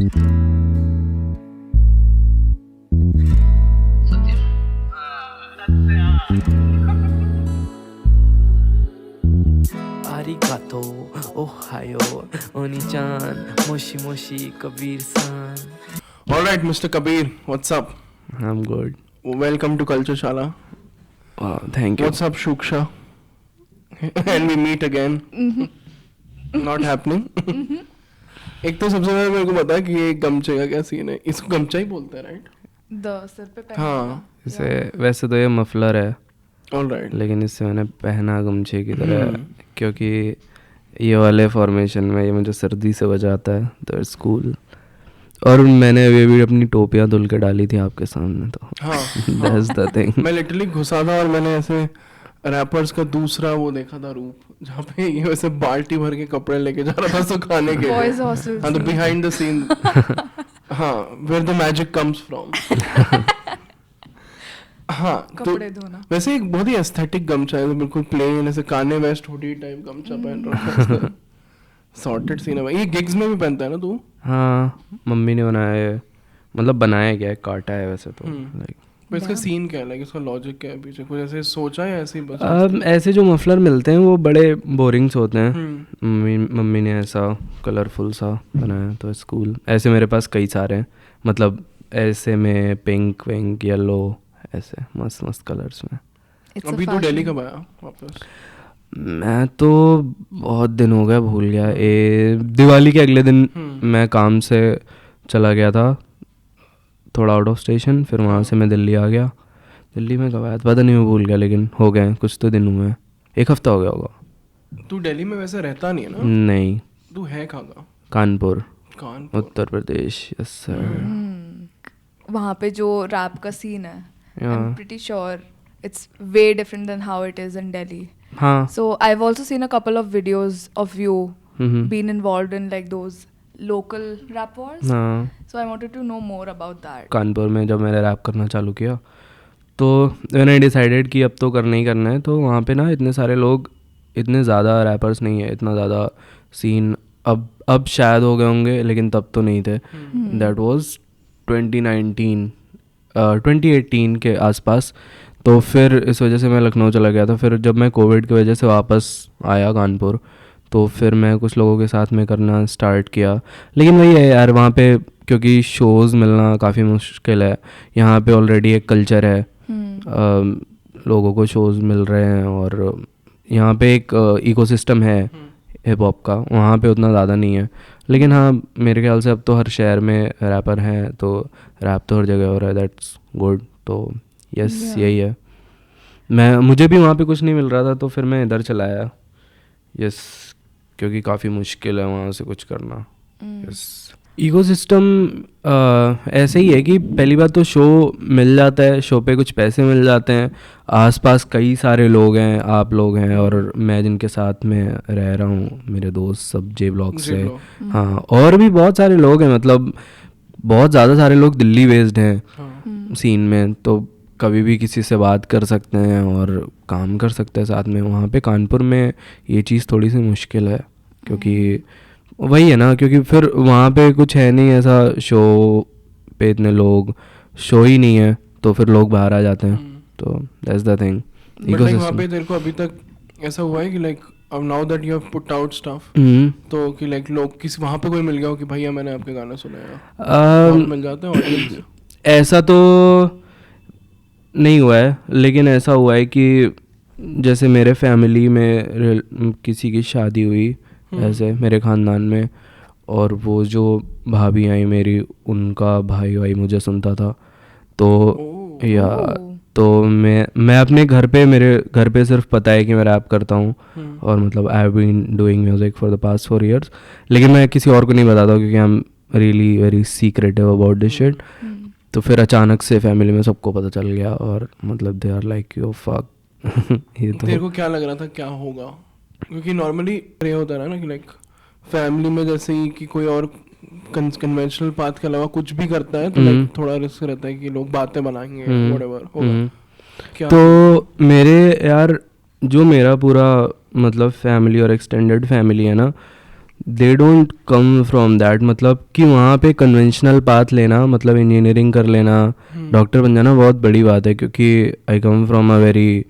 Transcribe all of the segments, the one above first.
Arigato, Ohio, Oni-chan, Moshi Moshi, Kabir-san. All right, Mr. Kabir, what's up? I'm good. Welcome to Culture Shala. Thank you. What's up, Shuksha? And we meet again. Not happening. एक तो सबसे पहले मेरे को बता कि ये गमछे का क्या सीन है. इसको गमछा ही बोलते हैं, राइट? सर पे पहनने हाँ. का। इसे वैसे तो ये मफलर है, All right. लेकिन इससे मैंने पहना गमछे की तरह, क्योंकि ये वाले फॉर्मेशन में ये मुझे सर्दी से बचाता है, तो इट्स कूल. और मैंने अभी अपनी टोपियाँ धुल के डाली थी आपके सामने, तो हाँ. That's the thing. मैं लिटरली घुसा था और मैंने ऐसे रैपर्स का दूसरा वो देखा था रूप, जहाँ पे ये वैसे बाल्टी भर के कपड़े लेके जा रहा था सुखाने के Boys लिए. hostel हाँ, तो scene. Behind the scene. हाँ, where the magic comes from. हाँ, तो कपड़े धोना। वैसे एक बहुत ही एस्थेटिक गमछा है, तो बिल्कुल प्लेन ऐसे कान्ये वेस्ट हुडी टाइप गमछा पहन रखा है. सॉर्टेड सीन है भाई. ये गिग्स में भी पहनता है ना तू? हाँ, मम्मी ने बनाया है, मतलब बनाया गया है, काटा है वैसे तो. लाइक पर इसका सीन क्या है, लाइक इसका लॉजिक क्या है पीछे? कुछ ऐसे सोचा है ऐसे ही बस? ऐसे जो मफलर मिलते हैं वो बड़े बोरिंग्स होते हैं. मम्मी ने ऐसा कलरफुल सा बनाया, तो स्कूल ऐसे मेरे पास कई सारे हैं, मतलब ऐसे में पिंक विंक येलो, ऐसे मस्त मस्त कलर्स में. It's a अभी तो fashion. दिल्ली कब आया वापस? मैं तो बहुत दिन हो गया, भूल गया. दिवाली के अगले दिन मैं काम से चला गया था थोड़ा आउट ऑफ स्टेशन, फिर वहाँ से मैं दिल्ली आ गया. दिल्ली में कब आया था पता नहीं, मैं भूल गया, लेकिन हो गए कुछ तो दिन हुए हैं, 1 हफ्ता हो गया होगा. तू दिल्ली में वैसे रहता नहीं है ना? नहीं, तू है कहाँ का? कानपुर, कानपुर. उत्तर प्रदेश. Yes sir. वहाँ पे जो रैप का सीन है, Yeah. I'm pretty sure it's way different than how it is in Delhi. हाँ. So I've also seen a couple of videos of you being involved in like those local rap wars. हाँ, So I wanted to know more about that. Kanpur में जब मैंने rap करना चालू किया, तो मैंने डिसाइडेड कि अब तो करना ही करना है. तो वहाँ पे ना इतने सारे लोग, इतने ज़्यादा रैपर्स नहीं है, इतना ज़्यादा सीन अब शायद हो गए होंगे, लेकिन तब तो नहीं थे. दैट वाज 2018 के आसपास. तो फिर इस वजह से मैं लखनऊ चला गया था. फिर जब मैं कोविड की वजह से वापस आया कानपुर, तो फिर मैं कुछ लोगों के साथ में करना स्टार्ट किया. लेकिन वही है यार, वहाँ पे क्योंकि शोज़ मिलना काफ़ी मुश्किल है. यहाँ पे ऑलरेडी एक कल्चर है, लोगों को शोज़ मिल रहे हैं, और यहाँ पे एक इकोसिस्टम है हिप हॉप का, वहाँ पे उतना ज़्यादा नहीं है. लेकिन हाँ, मेरे ख्याल से अब तो हर शहर में रैपर हैं, तो रैप तो हर जगह हो रहा है. That's good. तो यस, यही है. मुझे भी वहाँ पे कुछ नहीं मिल रहा था, तो फिर मैं इधर चला आया. यस, क्योंकि काफ़ी मुश्किल है वहाँ से कुछ करना. यस, इकोसिस्टम ऐसे ही है कि पहली बात तो शो मिल जाता है, शो पे कुछ पैसे मिल जाते हैं, आसपास कई सारे लोग हैं, आप लोग हैं, और मैं जिनके साथ में रह रहा हूँ, मेरे दोस्त सब जे ब्लॉक से. हाँ, और भी बहुत सारे लोग हैं, मतलब बहुत ज़्यादा सारे लोग दिल्ली बेस्ड हैं सीन में, तो कभी भी किसी से बात कर सकते हैं और काम कर सकते हैं साथ में. वहाँ पे कानपुर में ये चीज़ थोड़ी सी मुश्किल है, क्योंकि वही है ना, क्योंकि फिर वहाँ पे कुछ है नहीं ऐसा, शो पे इतने लोग, शो ही नहीं है, तो फिर लोग बाहर आ जाते हैं. तो दैट्स द थिंग. वहाँ पे तेरे को अभी तक ऐसा हुआ है कि लाइक अब now that you have put out stuff, तो कि लाइक लोग किसी वहाँ पे कोई मिल गया हो कि भैया मैंने आपके गाने सुने हैं, मिल जाते हैं ऑडियंस? ऐसा तो नहीं हुआ है, लेकिन ऐसा हुआ है कि जैसे मेरे फैमिली में किसी की शादी हुई ऐसे मेरे ख़ानदान में, और वो जो भाभी आई मेरी, उनका भाई मुझे सुनता था. तो या तो मैं अपने मेरे घर पे सिर्फ पता है कि मैं रैप करता हूँ, और मतलब I have been doing music for the past 4 years, लेकिन मैं किसी और को नहीं बताता, क्योंकि I am really very secretive about this shit. तो फिर अचानक से फैमिली में सबको पता चल गया, और मतलब they are like you fuck. ये तो तेरे को क्या लग रहा था क्या होगा? क्योंकि नॉर्मली ये होता है ना कि लाइक फैमिली में जैसे ही कि कोई और कन्वेंशनल पाथ के अलावा कुछ भी करता है, तो लाइक थोड़ा रिस्क रहता है कि लोग बातें बनाएंगे, व्हाटएवर होगा. क्या तो मेरे यार, जो मेरा पूरा मतलब फैमिली और एक्सटेंडेड फैमिली है ना, they don't come from that, मतलब कि वहाँ पे कन्वेंशनल पाथ लेना, मतलब इंजीनियरिंग कर लेना, डॉक्टर बन जाना बहुत बड़ी बात है, क्योंकि आई कम फ्रॉम अ वेरी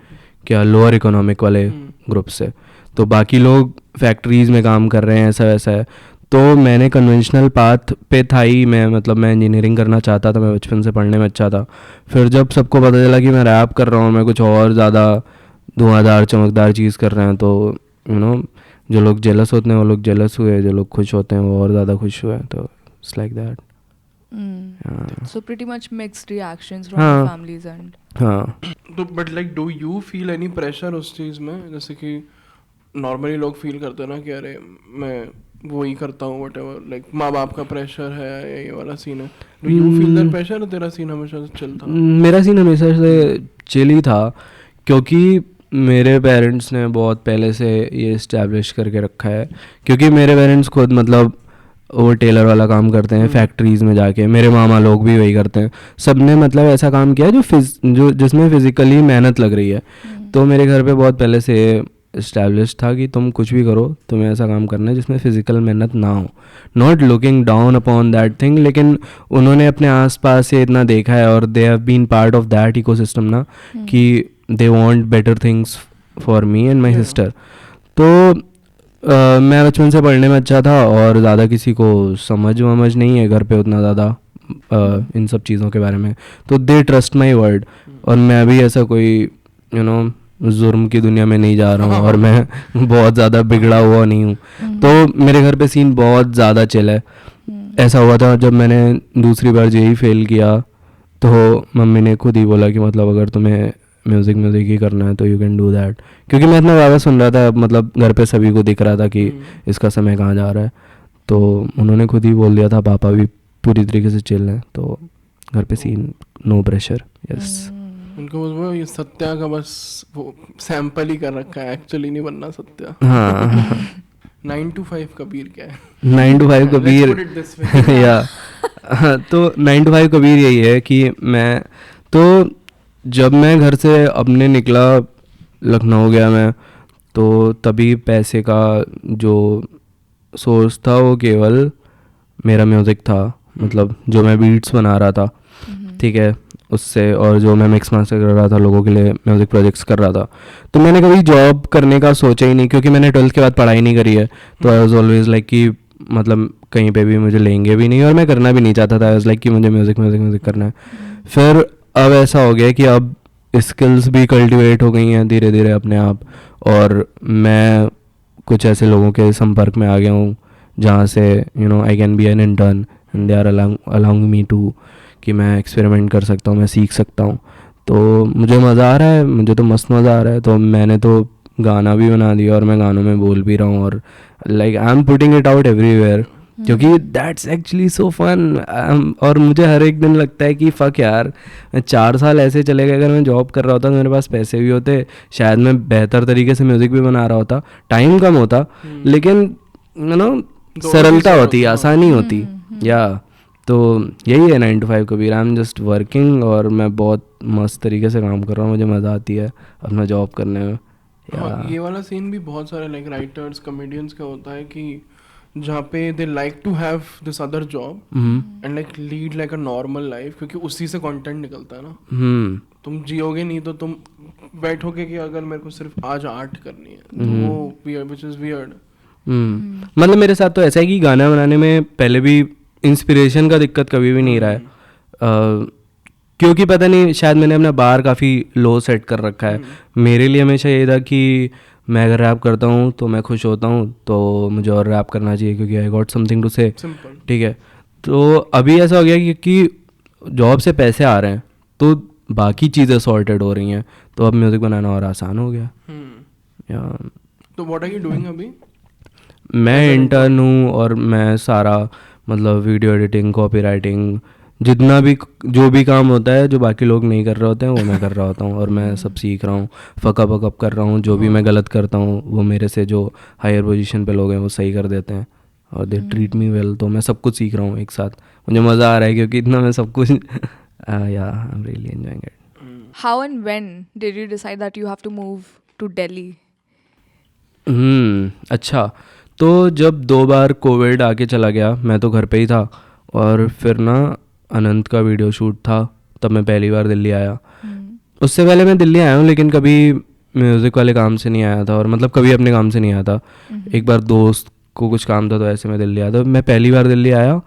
क्या लोअर इकोनॉमिक वाले ग्रुप से, तो बाकी लोग फैक्ट्रीज़ में काम कर रहे हैं, ऐसा वैसा है। तो मैंने कन्वेंशनल पाथ पे था ही मैं, मतलब मैं इंजीनियरिंग करना चाहता था, मैं बचपन से पढ़ने में अच्छा था। फिर जब सबको पता चला कि मैं रैप कर रहा हूँ, मैं कुछ और ज़्यादा धुआंधार चमकदार चीज़ कर रहे हैं, तो यू नो जो लोग जेलस होते हैं वो लोग जेलस हुए, जो लोग खुश होते हैं वो और ज़्यादा खुश हुए, तो it's like that. So pretty much mixed reactions from हाँ. your families and हाँ, तो but like do you feel any pressure उस चीज़ में, जैसे कि नॉर्मली लोग फील करते हैं ना कि अरे मैं वही करता हूँ वट एवर, लाइक माँ बाप का प्रेशर है या ये वाला सीन है, do you feel that pressure? तेरा सीन हमेशा से चिल था? मेरा सीन हमेशा से चिल ही था, क्योंकि मेरे पेरेंट्स ने बहुत पहले से ये इस्टेब्लिश करके रखा है, क्योंकि मेरे पेरेंट्स खुद मतलब वो टेलर वाला काम करते हैं फैक्ट्रीज़ में जाके, मेरे मामा लोग भी वही करते हैं, सब ने मतलब ऐसा काम किया जो जिसमें फिज़िकली मेहनत लग रही है। तो मेरे घर पे बहुत पहले से इस्टेब्लिश था कि तुम कुछ भी करो, तुम्हें ऐसा काम करना है जिसमें फ़िज़िकल मेहनत ना हो, not looking down upon that thing, लेकिन उन्होंने अपने आसपास से इतना देखा है और they have been part of that ecosystem ना, कि they want better things for me and my sister. तो मैं बचपन से पढ़ने में अच्छा था और ज़्यादा किसी को समझ वमझ नहीं है घर पे उतना ज़्यादा इन सब चीज़ों के बारे में, तो दे ट्रस्ट माई वर्ड। और मैं भी ऐसा कोई जुर्म की दुनिया में नहीं जा रहा हूँ और मैं बहुत ज़्यादा बिगड़ा हुआ नहीं हूँ, तो मेरे घर पे सीन बहुत ज़्यादा चिल है। ऐसा हुआ था जब मैंने दूसरी बार जेई फेल किया, तो मम्मी ने खुद ही बोला कि मतलब अगर तुम्हें म्यूज़िक ही करना है तो यू कैन डू दैट, क्योंकि मैं इतना ज़्यादा सुन रहा था, मतलब घर पे सभी को दिख रहा था कि इसका समय कहाँ जा रहा है, तो उन्होंने खुद ही बोल दिया था, पापा भी पूरी तरीके से चिल हैं, तो घर पे सीन नो प्रेशर। यस, उनको वो ये सत्या का बस वो सैंपल ही कर रखा है, एक्चुअली नहीं बनना सत्या। हाँ 9 to 5 कबीर क्या है? 9 to 5 Kabir Let's put it this way. या तो 9 to 5 कबीर यही है कि मैं तो जब मैं घर से अपने निकला, लखनऊ गया मैं, तो तभी पैसे का जो सोर्स था वो केवल मेरा म्यूज़िक था, मतलब जो मैं बीट्स बना रहा था, ठीक है, उससे, और जो मैं मिक्स मास्टर कर रहा था, लोगों के लिए म्यूज़िक प्रोजेक्ट्स कर रहा था। तो मैंने कभी जॉब करने का सोचा ही नहीं, क्योंकि मैंने 12th के बाद पढ़ाई नहीं करी है, तो आई वॉज ऑलवेज लाइक कि मतलब कहीं पे भी मुझे लेंगे भी नहीं और मैं करना भी नहीं चाहता था। आई वॉज लाइक कि मुझे म्यूज़िक करना है। फिर अब ऐसा हो गया कि अब स्किल्स भी कल्टिवेट हो गई हैं धीरे धीरे अपने आप, और मैं कुछ ऐसे लोगों के संपर्क में आ गया हूँ जहाँ से I can be an intern and they are allowing me to, कि मैं एक्सपेरिमेंट कर सकता हूँ, मैं सीख सकता हूँ। तो मुझे मज़ा आ रहा है, मुझे तो मस्त मज़ा आ रहा है। तो मैंने तो गाना भी बना दिया और मैं गानों में बोल भी रहा हूँ, और like I am putting it out everywhere, क्योंकि दैट्स एक्चुअली सो फन। और मुझे हर एक दिन लगता है कि फ़क यार, 4 साल ऐसे चले गए, अगर मैं जॉब कर रहा होता तो मेरे पास पैसे भी होते, शायद मैं बेहतर तरीके से म्यूज़िक भी बना रहा होता, टाइम कम होता, लेकिन सरलता होती, आसानी होती। या तो यही है 9 to 5 Kabir. I am just working और मैं बहुत मस्त तरीके से काम कर रहा हूँ, मुझे मज़ा आती है अपना जॉब करने में। हाँ, ये वाला सीन भी बहुत सारे लाइक राइटर्स कॉमेडियंस का होता है कि जहाँ पे they like to have this other job and like lead like a normal life, क्योंकि उसी से कंटेंट निकलता है ना। तुम जियोगे नहीं तो तुम बैठोगे कि अगर मेरे को सिर्फ आज आर्ट करनी है, तो वो व्हिच इज वियर्ड। मतलब मेरे साथ तो ऐसा है कि गाना बनाने में पहले भी इंस्पिरेशन का दिक्कत कभी भी नहीं रहा है, क्योंकि पता नहीं, शायद मैंने अपना बार काफ़ी लो सेट कर रखा है। मेरे लिए हमेशा ये था कि मैं अगर रैप करता हूँ तो मैं खुश होता हूँ, तो मुझे और रैप करना चाहिए, क्योंकि आई गॉट समथिंग टू से, ठीक है। तो अभी ऐसा हो गया क्योंकि जॉब से पैसे आ रहे हैं तो बाकी चीज़ें सॉर्टेड हो रही हैं, तो अब म्यूज़िक बनाना और आसान हो गया। तो व्हाट आर यू डूइंग अभी? मैं इंटर्न हूँ और मैं सारा मतलब वीडियो एडिटिंग, कॉपी राइटिंग, जितना भी जो भी काम होता है जो बाकी लोग नहीं कर रहे होते हैं वो मैं कर रहा होता हूँ, और मैं सब सीख रहा हूँ, फकअप कर रहा हूँ। जो भी मैं गलत करता हूँ वो मेरे से जो हायर पोजीशन पे लोग हैं वो सही कर देते हैं और दे ट्रीट मी वेल। तो मैं सब कुछ सीख रहा हूँ एक साथ, मुझे मज़ा आ रहा है क्योंकि इतना मैं सब कुछ या I am really enjoying it. How and when did you decide that you have to move to Delhi? अच्छा, तो जब 2 बार कोविड आके चला गया, मैं तो घर पे ही था, और फिर ना अनंत का वीडियो शूट था, तब मैं पहली बार दिल्ली आया। उससे पहले मैं दिल्ली आया हूँ, लेकिन कभी म्यूज़िक वाले काम से नहीं आया था, और मतलब कभी अपने काम से नहीं आया था। एक बार दोस्त को कुछ काम था तो ऐसे मैं दिल्ली आया था। मैं पहली बार दिल्ली आया,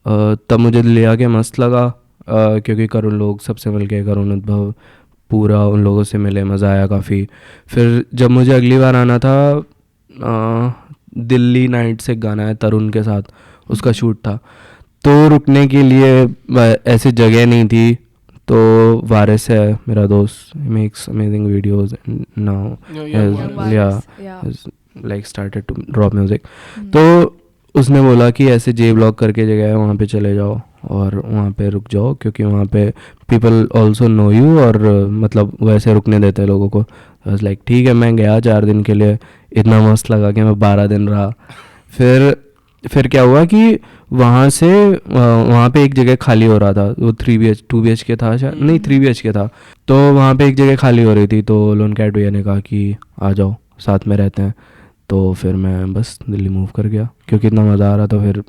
तब मुझे दिल्ली आके मस्त लगा, क्योंकि करुण लोग सबसे मिल के, करुण उद्भव पूरा उन लोगों से मिले, मज़ा आया काफ़ी। फिर जब मुझे अगली बार आना था, दिल्ली नाइट से एक गाना है तरुण के साथ, उसका शूट था, तो रुकने के लिए ऐसी जगह नहीं थी। तो वारिस है मेरा दोस्त, makes amazing videos now, like started to drop music. तो उसने बोला कि ऐसे जे ब्लॉग करके जगह है, वहाँ पे चले जाओ और वहाँ पे रुक जाओ, क्योंकि वहाँ पे पीपल ऑल्सो नो यू, और मतलब वैसे रुकने देते हैं लोगों को। लाइक ठीक है, मैं गया 4 दिन के लिए, इतना मस्त लगा कि मैं 12 दिन रहा। फिर क्या हुआ कि वहाँ से वहाँ पे एक जगह खाली हो रहा था, वो 2 BHK था शायद, नहीं 3 BHK था। तो वहाँ पे एक जगह खाली हो रही थी, तो लोन कैट भैया ने कहा कि आ जाओ साथ में रहते हैं। तो फिर मैं बस दिल्ली मूव कर गया, क्योंकि इतना मज़ा आ रहा था। फिर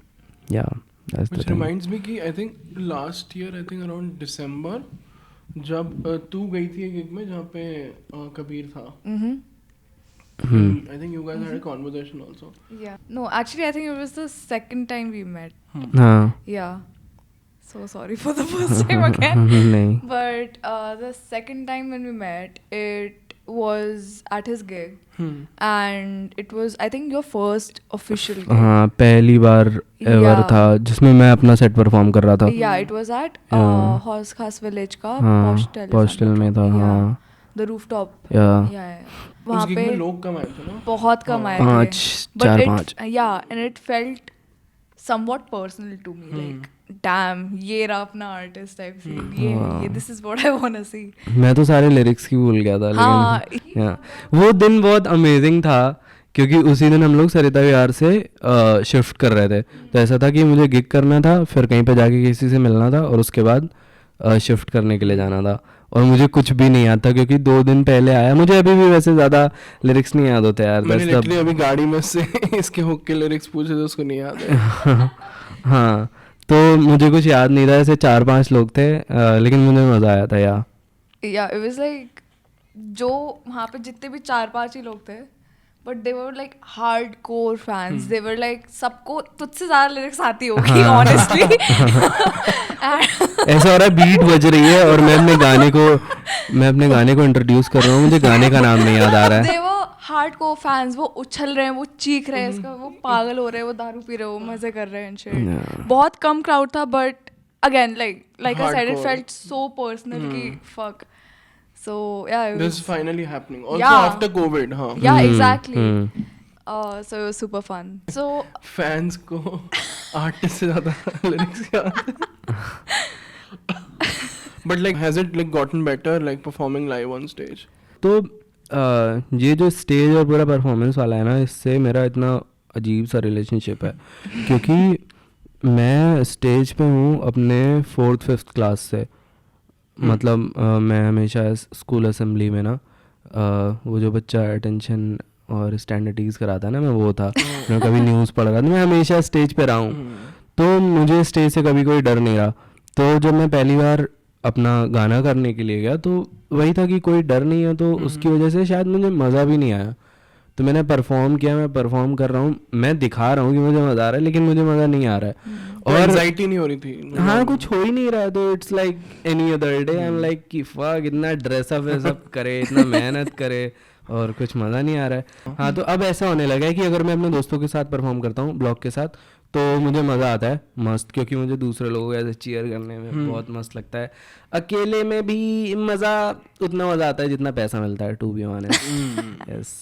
या Which reminds me कि I think last year, I think around December, जब तू गई थी एक gig में जहाँ पे कबीर था। I think you guys had a conversation also. Yeah. No, actually, I think it was the second time we met. हाँ Yeah. So sorry for the first time again. नहीं, But the second time when we met, it was at his gig. And it was, I think, your first official gig. हाँ पहली बार ever Yeah. था जिसमें मैं अपना set perform कर रहा था। Yeah, it was at Horse Khas Village का हाँ Postel हॉस्टल में था। हाँ the rooftop. या वहाँ उस gig पे में लोग कम आए थे ना? बहुत कम आए थे। 5 But 4-5 yeah, and it felt somewhat personal to me. Like, damn, ये रहा अपना artist type feel. ये this is what I wanna see. मैं तो सारे लिरिक्स की भूल गया था, लेकिन हाँ, वो दिन बहुत अमेजिंग था, क्योंकि उसी दिन हम लोग सरिता विहार से शिफ्ट कर रहे थे। तो ऐसा था कि मुझे गिग करना था, फिर कहीं पे जाके किसी से मिलना था, और उसके बाद शिफ्ट करने के लिए जाना था। और मुझे कुछ भी नहीं आता, क्योंकि 2 दिन पहले आया। मुझे अभी भी वैसे ज़्यादा लिरिक्स नहीं याद होते यार। मैंने literally अभी गाड़ी में से इसके हुक के लिरिक्स पूछे थे, उसको नहीं याद है। हाँ, तो मुझे कुछ याद नहीं था। ऐसे 4-5 लोग थे, लेकिन मुझे मज़ा आया था यार। Yeah, it was like जो वहाँ पे जितने भी 4-5 ही लोग थे, but they were like hardcore fans. They were like सबको तुझसे ज़्यादा लिरिक्स आती होगी honestly. ऐसा हो रहा है बीट बज रही है और मैं अपने गाने को इंट्रोड्यूस कर रहा हूँ, मुझे गाने का नाम नहीं याद आ रहा है। They were hardcore fans. वो उछल रहे हैं, वो चीख रहे हैं, इसका वो पागल हो रहे हैं, वो दारू पी रहे हैं, वो मजे कर रहे हैं shit. बहुत कम crowd था, but again like I said, it Hardcore. felt so personal कि fuck. So yeah, it This was, is finally happening. Also Yeah. after COVID, हाँ. yeah, exactly. So it was super fun. So Fans को artist से ज़्यादा lyrics याद है। But like, has it like gotten better like performing live on stage? तो ये जो stage और पूरा परफॉर्मेंस वाला है ना, इससे मेरा इतना अजीब सा रिलेशनशिप है, क्योंकि मैं स्टेज पे हूँ अपने 4th-5th क्लास से। मतलब मैं हमेशा स्कूल असेंबली में ना, वो जो बच्चा अटेंशन और स्टैंडर्डीज कराता है ना, मैं वो था। मैं कभी न्यूज़ पढ़ रहा था, मैं हमेशा स्टेज पे रहा हूँ, तो मुझे स्टेज से कभी कोई डर नहीं रहा। तो जब मैं पहली बार अपना गाना करने के लिए गया, तो वही था कि कोई डर नहीं है, तो उसकी वजह से शायद मुझे मज़ा भी नहीं आया। तो मैंने परफॉर्म किया, मैं परफॉर्म कर रहा हूँ, मैं दिखा रहा हूँ कि मुझे मज़ा आ रहा है, लेकिन मुझे मज़ा नहीं आ रहा है। और एंजाइटी नहीं हो रही थी? हाँ, कुछ हो ही नहीं रहा है। तो it's like any other day. I am like कि फक, इतना ड्रेसअप वेसअप करे, इतना मेहनत करे, और कुछ मज़ा नहीं आ रहा है। हाँ, तो अब ऐसा होने लगा है कि अगर मैं अपने दोस्तों के साथ परफॉर्म करता हूँ, ब्लॉग के साथ, तो मुझे मज़ा आता है मस्त, क्योंकि मुझे दूसरे लोगों ऐसे चीयर करने में बहुत मस्त लगता है। अकेले में भी मज़ा उतना मज़ा आता है जितना पैसा मिलता है, टू बी ऑनेस्ट। यस,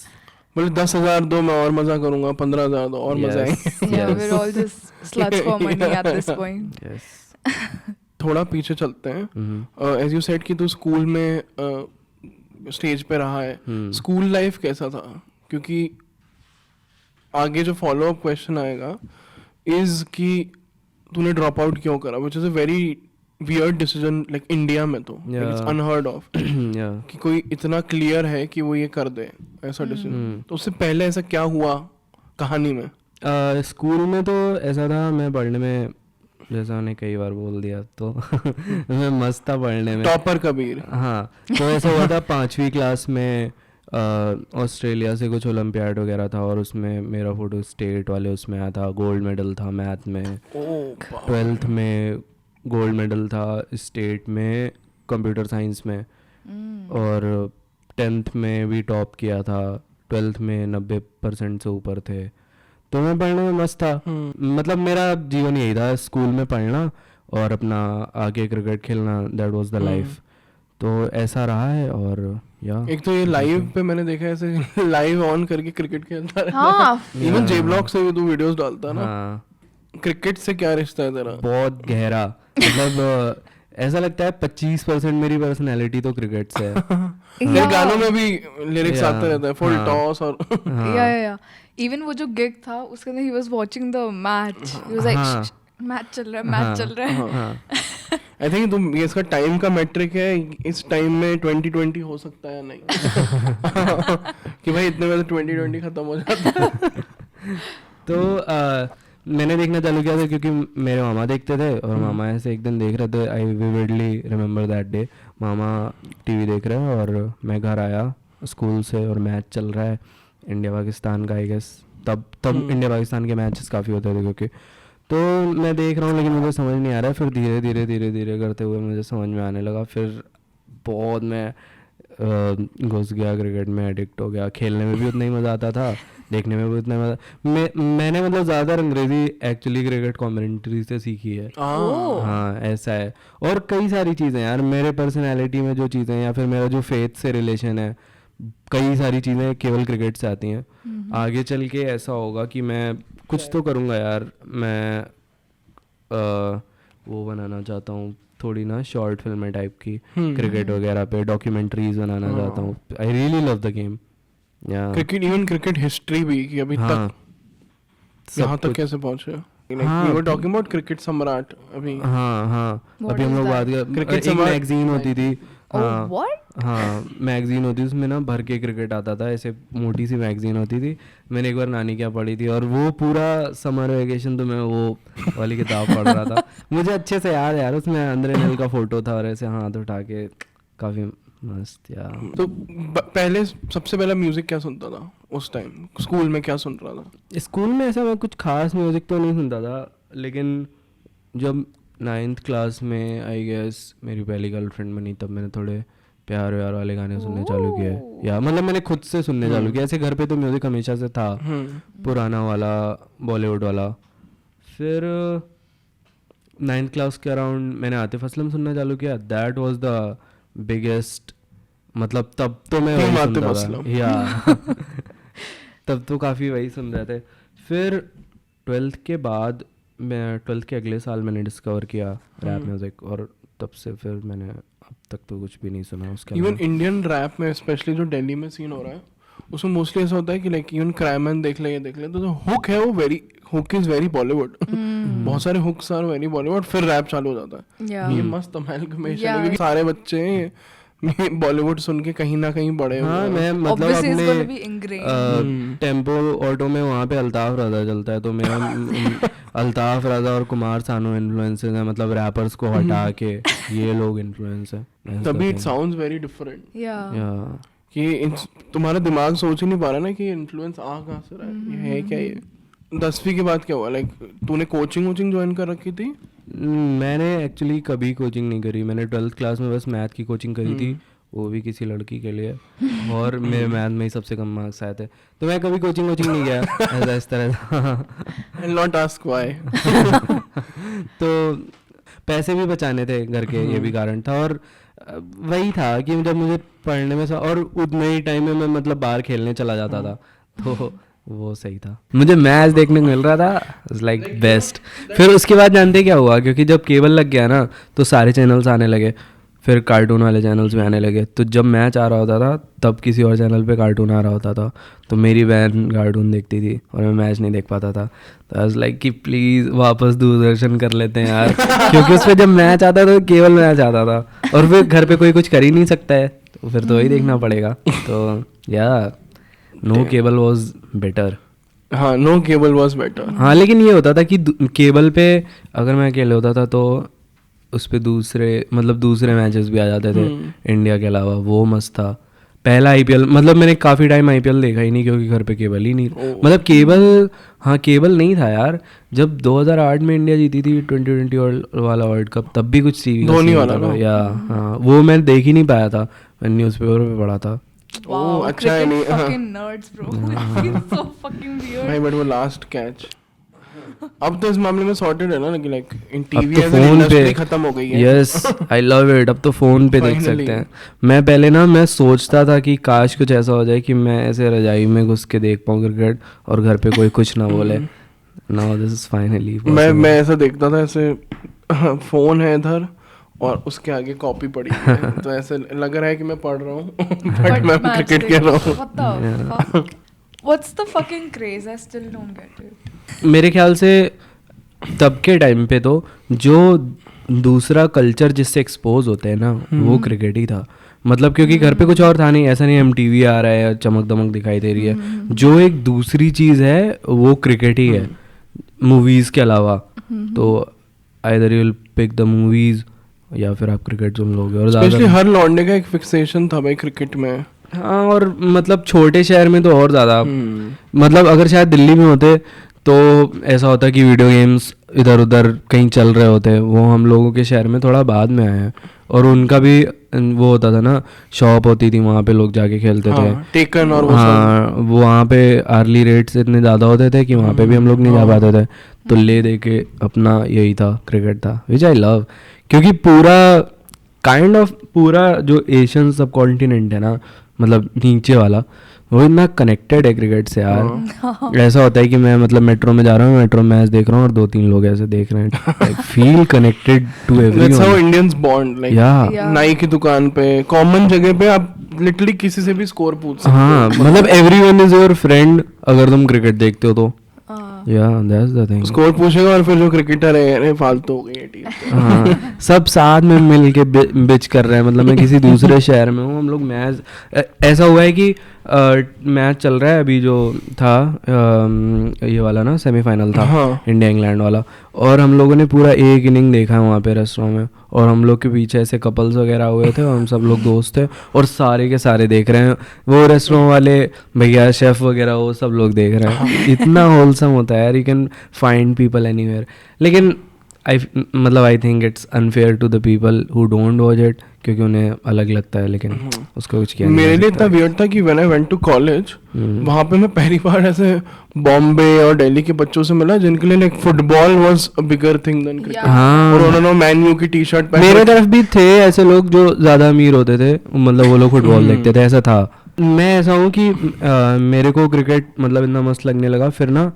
बोले 10,000 दो, मैं और मजा करूंगा, 15,000 दो और मजा आएंगे। yeah, we're all just sluts for money at this point. Yes. थोड़ा पीछे चलते हैं। एज यू सेड कि तू स्कूल में स्टेज पे रहा है, स्कूल लाइफ कैसा था? क्योंकि आगे जो फॉलो अप क्वेश्चन आएगा इज कि तूने ड्रॉप आउट क्यों करा, which is a very weird decision like India में, तो इट्स अनहर्ड ऑफ कि कोई इतना क्लियर है कि वो ये कर दे, ऐसा डिसीजन। तो उससे पहले ऐसा क्या हुआ कहानी में? स्कूल में तो ऐसा था, मैं पढ़ने में जैसा मैंने कई बार बोल दिया तो मैं मस्त था पढ़ने में। टॉपर कबीर। हाँ, तो ऐसा हुआ था 5वीं क्लास में ऑस्ट्रेलिया से कुछ ओलंपियाड वगैरह था और उसमें मेरा फोटो स्टेट वाले उसमें आया था, गोल्ड मेडल था मैथ में। 12th में गोल्ड मेडल था स्टेट में कंप्यूटर साइंस में, और 10th में भी टॉप किया था, 12th में 90% से ऊपर थे। तो मैं पढ़ने में मस्त था, मतलब मेरा जीवन यही था, स्कूल में पढ़ना और अपना आगे क्रिकेट खेलना, दैट वाज द लाइफ। तो ऐसा रहा है। और या एक तो ये लाइव पे मैंने देखा है ऐसे लाइव ऑन करके क्रिकेट खेलता रहता हाँ है। इवन जे ब्लॉग से भी तू वीडियोस डालता है ना। हाँ, क्रिकेट से क्या रिश्ता है तेरा? बहुत गहरा, मतलब ऐसा लगता है 25% मेरी पर्सनैलिटी तो क्रिकेट से है। तेरे गानों में भी लिरिक्स Yeah. आते रहते हैं, फुल हाँ. टॉस और या इवन वो जो गिग था उसके अंदर he was watching the match, he was हाँ. लाइक मैच चल रहा है, मैच चल रहा है। हाँ, आई थिंक तुम ये इसका टाइम का मैट्रिक है, इस टाइम में 2020 हो सकता है नहीं कि भाई इतने में 2020 खत्म हो जाता है। तो मैंने देखना चालू किया था क्योंकि मेरे मामा देखते थे, और मामा ऐसे एक दिन देख रहे थे, I vividly remember that day. मामा टीवी देख रहे हैं और मैं घर आया स्कूल से और मैच चल रहा है इंडिया पाकिस्तान का, आई गेस तब इंडिया पाकिस्तान के मैचेस काफ़ी होते थे क्योंकि। तो मैं देख रहा हूँ लेकिन मुझे समझ नहीं आ रहा है, फिर धीरे धीरे धीरे धीरे करते हुए मुझे समझ में आने लगा, फिर बहुत मैं घुस गया क्रिकेट में, एडिक्ट हो गया। खेलने में भी उतना ही मज़ा आता था, देखने में भी उतना ही मज़ा। मैंने मतलब ज़्यादातर अंग्रेज़ी एक्चुअली क्रिकेट कमेंट्री से सीखी है। हाँ, ऐसा है। और कई सारी चीज़ें यार, मेरे पर्सनैलिटी में जो चीज़ें या फिर मेरा जो फेथ से रिलेशन है, कई सारी चीज़ें केवल क्रिकेट से आती हैं। आगे चल के ऐसा होगा कि मैं कुछ तो करूँगा यार, मैं वो बनाना चाहता हूँ थोड़ी ना शॉर्ट फिल्म टाइप की, क्रिकेट वगैरह पे डॉक्यूमेंट्रीज बनाना चाहता हूँ। I really love the game. या क्रिकेट, इवन क्रिकेट हिस्ट्री भी कि अभी तक यहाँ तक कैसे पहुँचे। We were talking about cricket Samrat अभी। हाँ, अभी हम लोग बात कर, क्रिकेट एक मैगजीन होती थी। हाँ, व्हाट? हाँ, मैगजीन होती थी, उसमें ना भर के क्रिकेट आता था, ऐसे मोटी सी मैगजीन होती थी। मैंने एक बार नानी क्या पढ़ी थी, और वो पूरा समर वेकेशन तो मैं वो वाली किताब पढ़ रहा था। मुझे अच्छे से याद है यार, उसमें अंद्रे नेल का फोटो था और ऐसे हाथ उठा के, काफी मस्त यार। तो पहले सबसे पहला म्यूजिक क्या सुनता था उस टाइम? स्कूल में क्या सुन रहा था? स्कूल में ऐसा मैं कुछ खास म्यूजिक तो नहीं सुनता था, लेकिन जब 9th क्लास में आई गेस मेरी पहली गर्लफ्रेंड बनी, तब मैंने थोड़े प्यार व्यार वाले गाने सुनने चालू किए। या मतलब मैंने खुद से सुनने चालू किया, ऐसे घर पे तो म्यूजिक हमेशा से था, पुराना वाला बॉलीवुड वाला। फिर 9th क्लास के अराउंड मैंने आतिफ असलम सुनना चालू किया। दैट वाज द बिगेस्ट, मतलब तब तो मैं वही सुनता था। या तब तो काफ़ी वही सुन रहे थे। फिर 12th के बाद, मैं 12th के अगले साल मैंने डिस्कवर किया रैप म्यूज़िक, और तब से फिर मैंने अब तक तो कुछ भी नहीं सुना उसके इवन इंडियन रैप में स्पेशली जो दिल्ली में सीन हो रहा है, उसमें मोस्टली ऐसा होता है कि लाइक इवन क्राइमैन देख ले, ये देख ले, तो जो हुक है वो हुक इज वेरी बॉलीवुड। बहुत सारे हुक्स आर वेरी बॉलीवुड, फिर रैप चालू हो जाता है। ये मस्त अमेलगमेशन है क्योंकि सारे बच्चे बॉलीवुड सुन के कहीं ना कहीं बड़े हुए। हाँ, मैं मतलब Obviously it's gonna अपने be ingrained. टेम्पो ऑटो में वहाँ पे अल्ताफ राजा चलता है, तो मेरा अल्ताफ राजा और कुमार सानू इन्फ्लुएंसेस हैं, मतलब रैपर्स को हटा के ये लोग इन्फ्लुएंस हैं। तभी it sounds very different Yeah. कि तुम्हारा दिमाग सोच ही नहीं पा रहा ना कि इन्फ्लुएंस आ कहाँ से रहा है, ये है क्या ये। 10वीं के बाद क्या हुआ? लाइक तूने कोचिंग ज्वाइन कर रखी थी? मैंने एक्चुअली कभी कोचिंग नहीं करी। मैंने 12th क्लास में बस मैथ की कोचिंग करी थी, वो भी किसी लड़की के लिए, और मेरे मैथ में ही सबसे कम मार्क्स आए थे, तो मैं कभी कोचिंग नहीं गया ऐसा इस तरह। Not ask why. तो पैसे भी बचाने थे घर के, ये भी कारण था। और वही था कि जब मुझे पढ़ने में और उतने ही टाइम में मैं मतलब बाहर खेलने चला जाता था, तो वो सही था, मुझे मैच देखने को मिल रहा था, लाइक बेस्ट। फिर उसके बाद जानते क्या हुआ, क्योंकि जब केबल लग गया ना तो सारे चैनल्स आने लगे, फिर कार्टून वाले चैनल्स भी आने लगे। तो जब मैच आ रहा होता था तब किसी और चैनल पे कार्टून आ रहा होता था, तो मेरी बहन कार्टून देखती थी और मैं मैच नहीं देख पाता था। तो आई वाज लाइक कि प्लीज़ वापस दूरदर्शन कर लेते हैं यार, क्योंकि उस पर जब मैच आता था तो केवल मैच आता था, और फिर घर पे कोई कुछ कर ही नहीं सकता है, तो फिर तो वही देखना पड़ेगा। तो या नो केबल वॉज बेटर। हाँ, नो केबल वाज बेटर। हाँ लेकिन ये होता था कि केबल पे अगर मैं अकेले होता था तो उस पे दूसरे मैचेस भी आ जाते थे इंडिया के अलावा, वो मस्त था। पहला आईपीएल मतलब मैंने काफ़ी टाइम आईपीएल देखा ही नहीं क्योंकि घर पे केबल ही नहीं, मतलब केबल नहीं था यार। जब 2008 में इंडिया जीती थी 2020 वाला वर्ल्ड कप, तब भी कुछ टीवी धोनी वाला ना? या हाँ, वो मैं देख ही नहीं पाया था, मैं न्यूज़पेपर पे पढ़ा था। Wow, अच्छा है cricket नहीं। fucking nerds, bro. It feels so fucking weird. भाई बट वो लास्ट कैच अब तो इस मामले में सॉर्टेड है ना, लाइक इन अब टीवी तो एज एन फोन इंडस्ट्री पे खत्म हो गई है। यस आई लव इट, अब तो फोन पे देख Finally. सकते हैं। मैं पहले ना मैं सोचता था कि काश कुछ ऐसा हो जाए कि मैं ऐसे रजाई में घुस के देख पाऊँ क्रिकेट और घर पे कोई कुछ ना बोले। नाउ दिस इज फाइनली मैं ऐसा देखता था, ऐसे फोन है इधर और उसके आगे कॉपी पड़ी है तो ऐसे लग रहा है कि मैं पढ़ रहा हूँ बट मैं match क्रिकेट देख- खेल रहा हूँ। What the fuck? What's the fucking craze? I still don't get it. मेरे ख्याल से तब के टाइम पे तो जो दूसरा कल्चर जिससे एक्सपोज होते हैं ना वो क्रिकेट ही था। मतलब क्योंकि घर पे कुछ और था नहीं, ऐसा नहीं एमटीवी आ रहा है चमक दमक दिखाई दे रही है, जो एक दूसरी चीज़ है वो क्रिकेट ही है मूवीज़ के अलावा। तो either you will pick the movies या फिर आप क्रिकेट चुन लोगे। और स्पेशली ज़्यादा हर लौंडे का एक फिक्सेशन था भाई क्रिकेट में। हाँ, और मतलब छोटे शहर में तो और ज़्यादा, मतलब अगर शायद दिल्ली में होते तो ऐसा होता कि वीडियो गेम्स इधर उधर कहीं चल रहे होते, वो हम लोगों के शहर में थोड़ा बाद में आए हैं। और उनका भी वो होता था ना, शॉप होती थी वहाँ पे लोग जाके खेलते थे। टेकन और वो हाँ, वो वहाँ पे अर्ली रेट्स इतने ज़्यादा होते थे कि वहाँ पे भी हम लोग नहीं जा पाते थे, तो ले दे के अपना यही था, क्रिकेट था, विच आई लव। क्योंकि पूरा जो एशियन सब कॉन्टिनेंट है ना, मतलब नीचे वाला, वो इतना कनेक्टेड है क्रिकेट से यार। ऐसा होता है कि मैं मतलब मेट्रो में जा रहा हूँ, मेट्रो मैच देख रहा हूँ और 2-3 लोग ऐसे देख रहे हैं, feel connected to That's how everyone. Indians bond, like Yeah. नाई की दुकान पे कॉमन जगह पे आप लिटरली किसी से भी स्कोर पूछ सकते हाँ, मतलब एवरीवन इज योर फ्रेंड अगर तुम क्रिकेट देखते हो तो। हाँ। या दैट्स द थिंग। स्कोर पूछेगा और फिर जो क्रिकेटर है अरे फालतू हो गई है टीम। हाँ, सब साथ में मिल के बिच कर रहे हैं। मतलब मैं किसी दूसरे शहर में हूँ, हम लोग मैच ऐसा हुआ है कि मैच चल रहा है अभी जो था ये वाला ना सेमीफाइनल था, हाँ। इंडिया इंग्लैंड वाला, और हम लोगों ने पूरा एक इनिंग देखा है वहाँ पे रेस्टोरेंट में, और हम लोग के पीछे ऐसे कपल्स वगैरह हुए थे और हम सब लोग दोस्त थे और सारे के सारे देख रहे हैं, वो रेस्टोरेंट वाले भैया शेफ वगैरह वो सब लोग देख रहे हैं। इतना होलसम होता है यार, you can find people anywhere. लेकिन I think it's unfair to the people who don't watch it, क्योंकि उन्हें अलग लगता है, लेकिन उसको कुछ किया नहीं मेरे जा लिए सकता। इतना वियर्ड था कि when I went to college, वहाँ पे मैं पहली बार ऐसे बॉम्बे और दिल्ली के बच्चों से मिला जिनके लिए like football was a bigger thing than cricket. हाँ, और उन्होंने मैन यू की टी शर्ट मेरे तरफ भी थे ऐसे लोग जो ज़्यादा अमीर होते थे, मतलब वो लोग फुटबॉल देखते थे, ऐसा था। मैं ऐसा हूँ कि मेरे को क्रिकेट मतलब इतना मस्त लगने लगा फिर ना,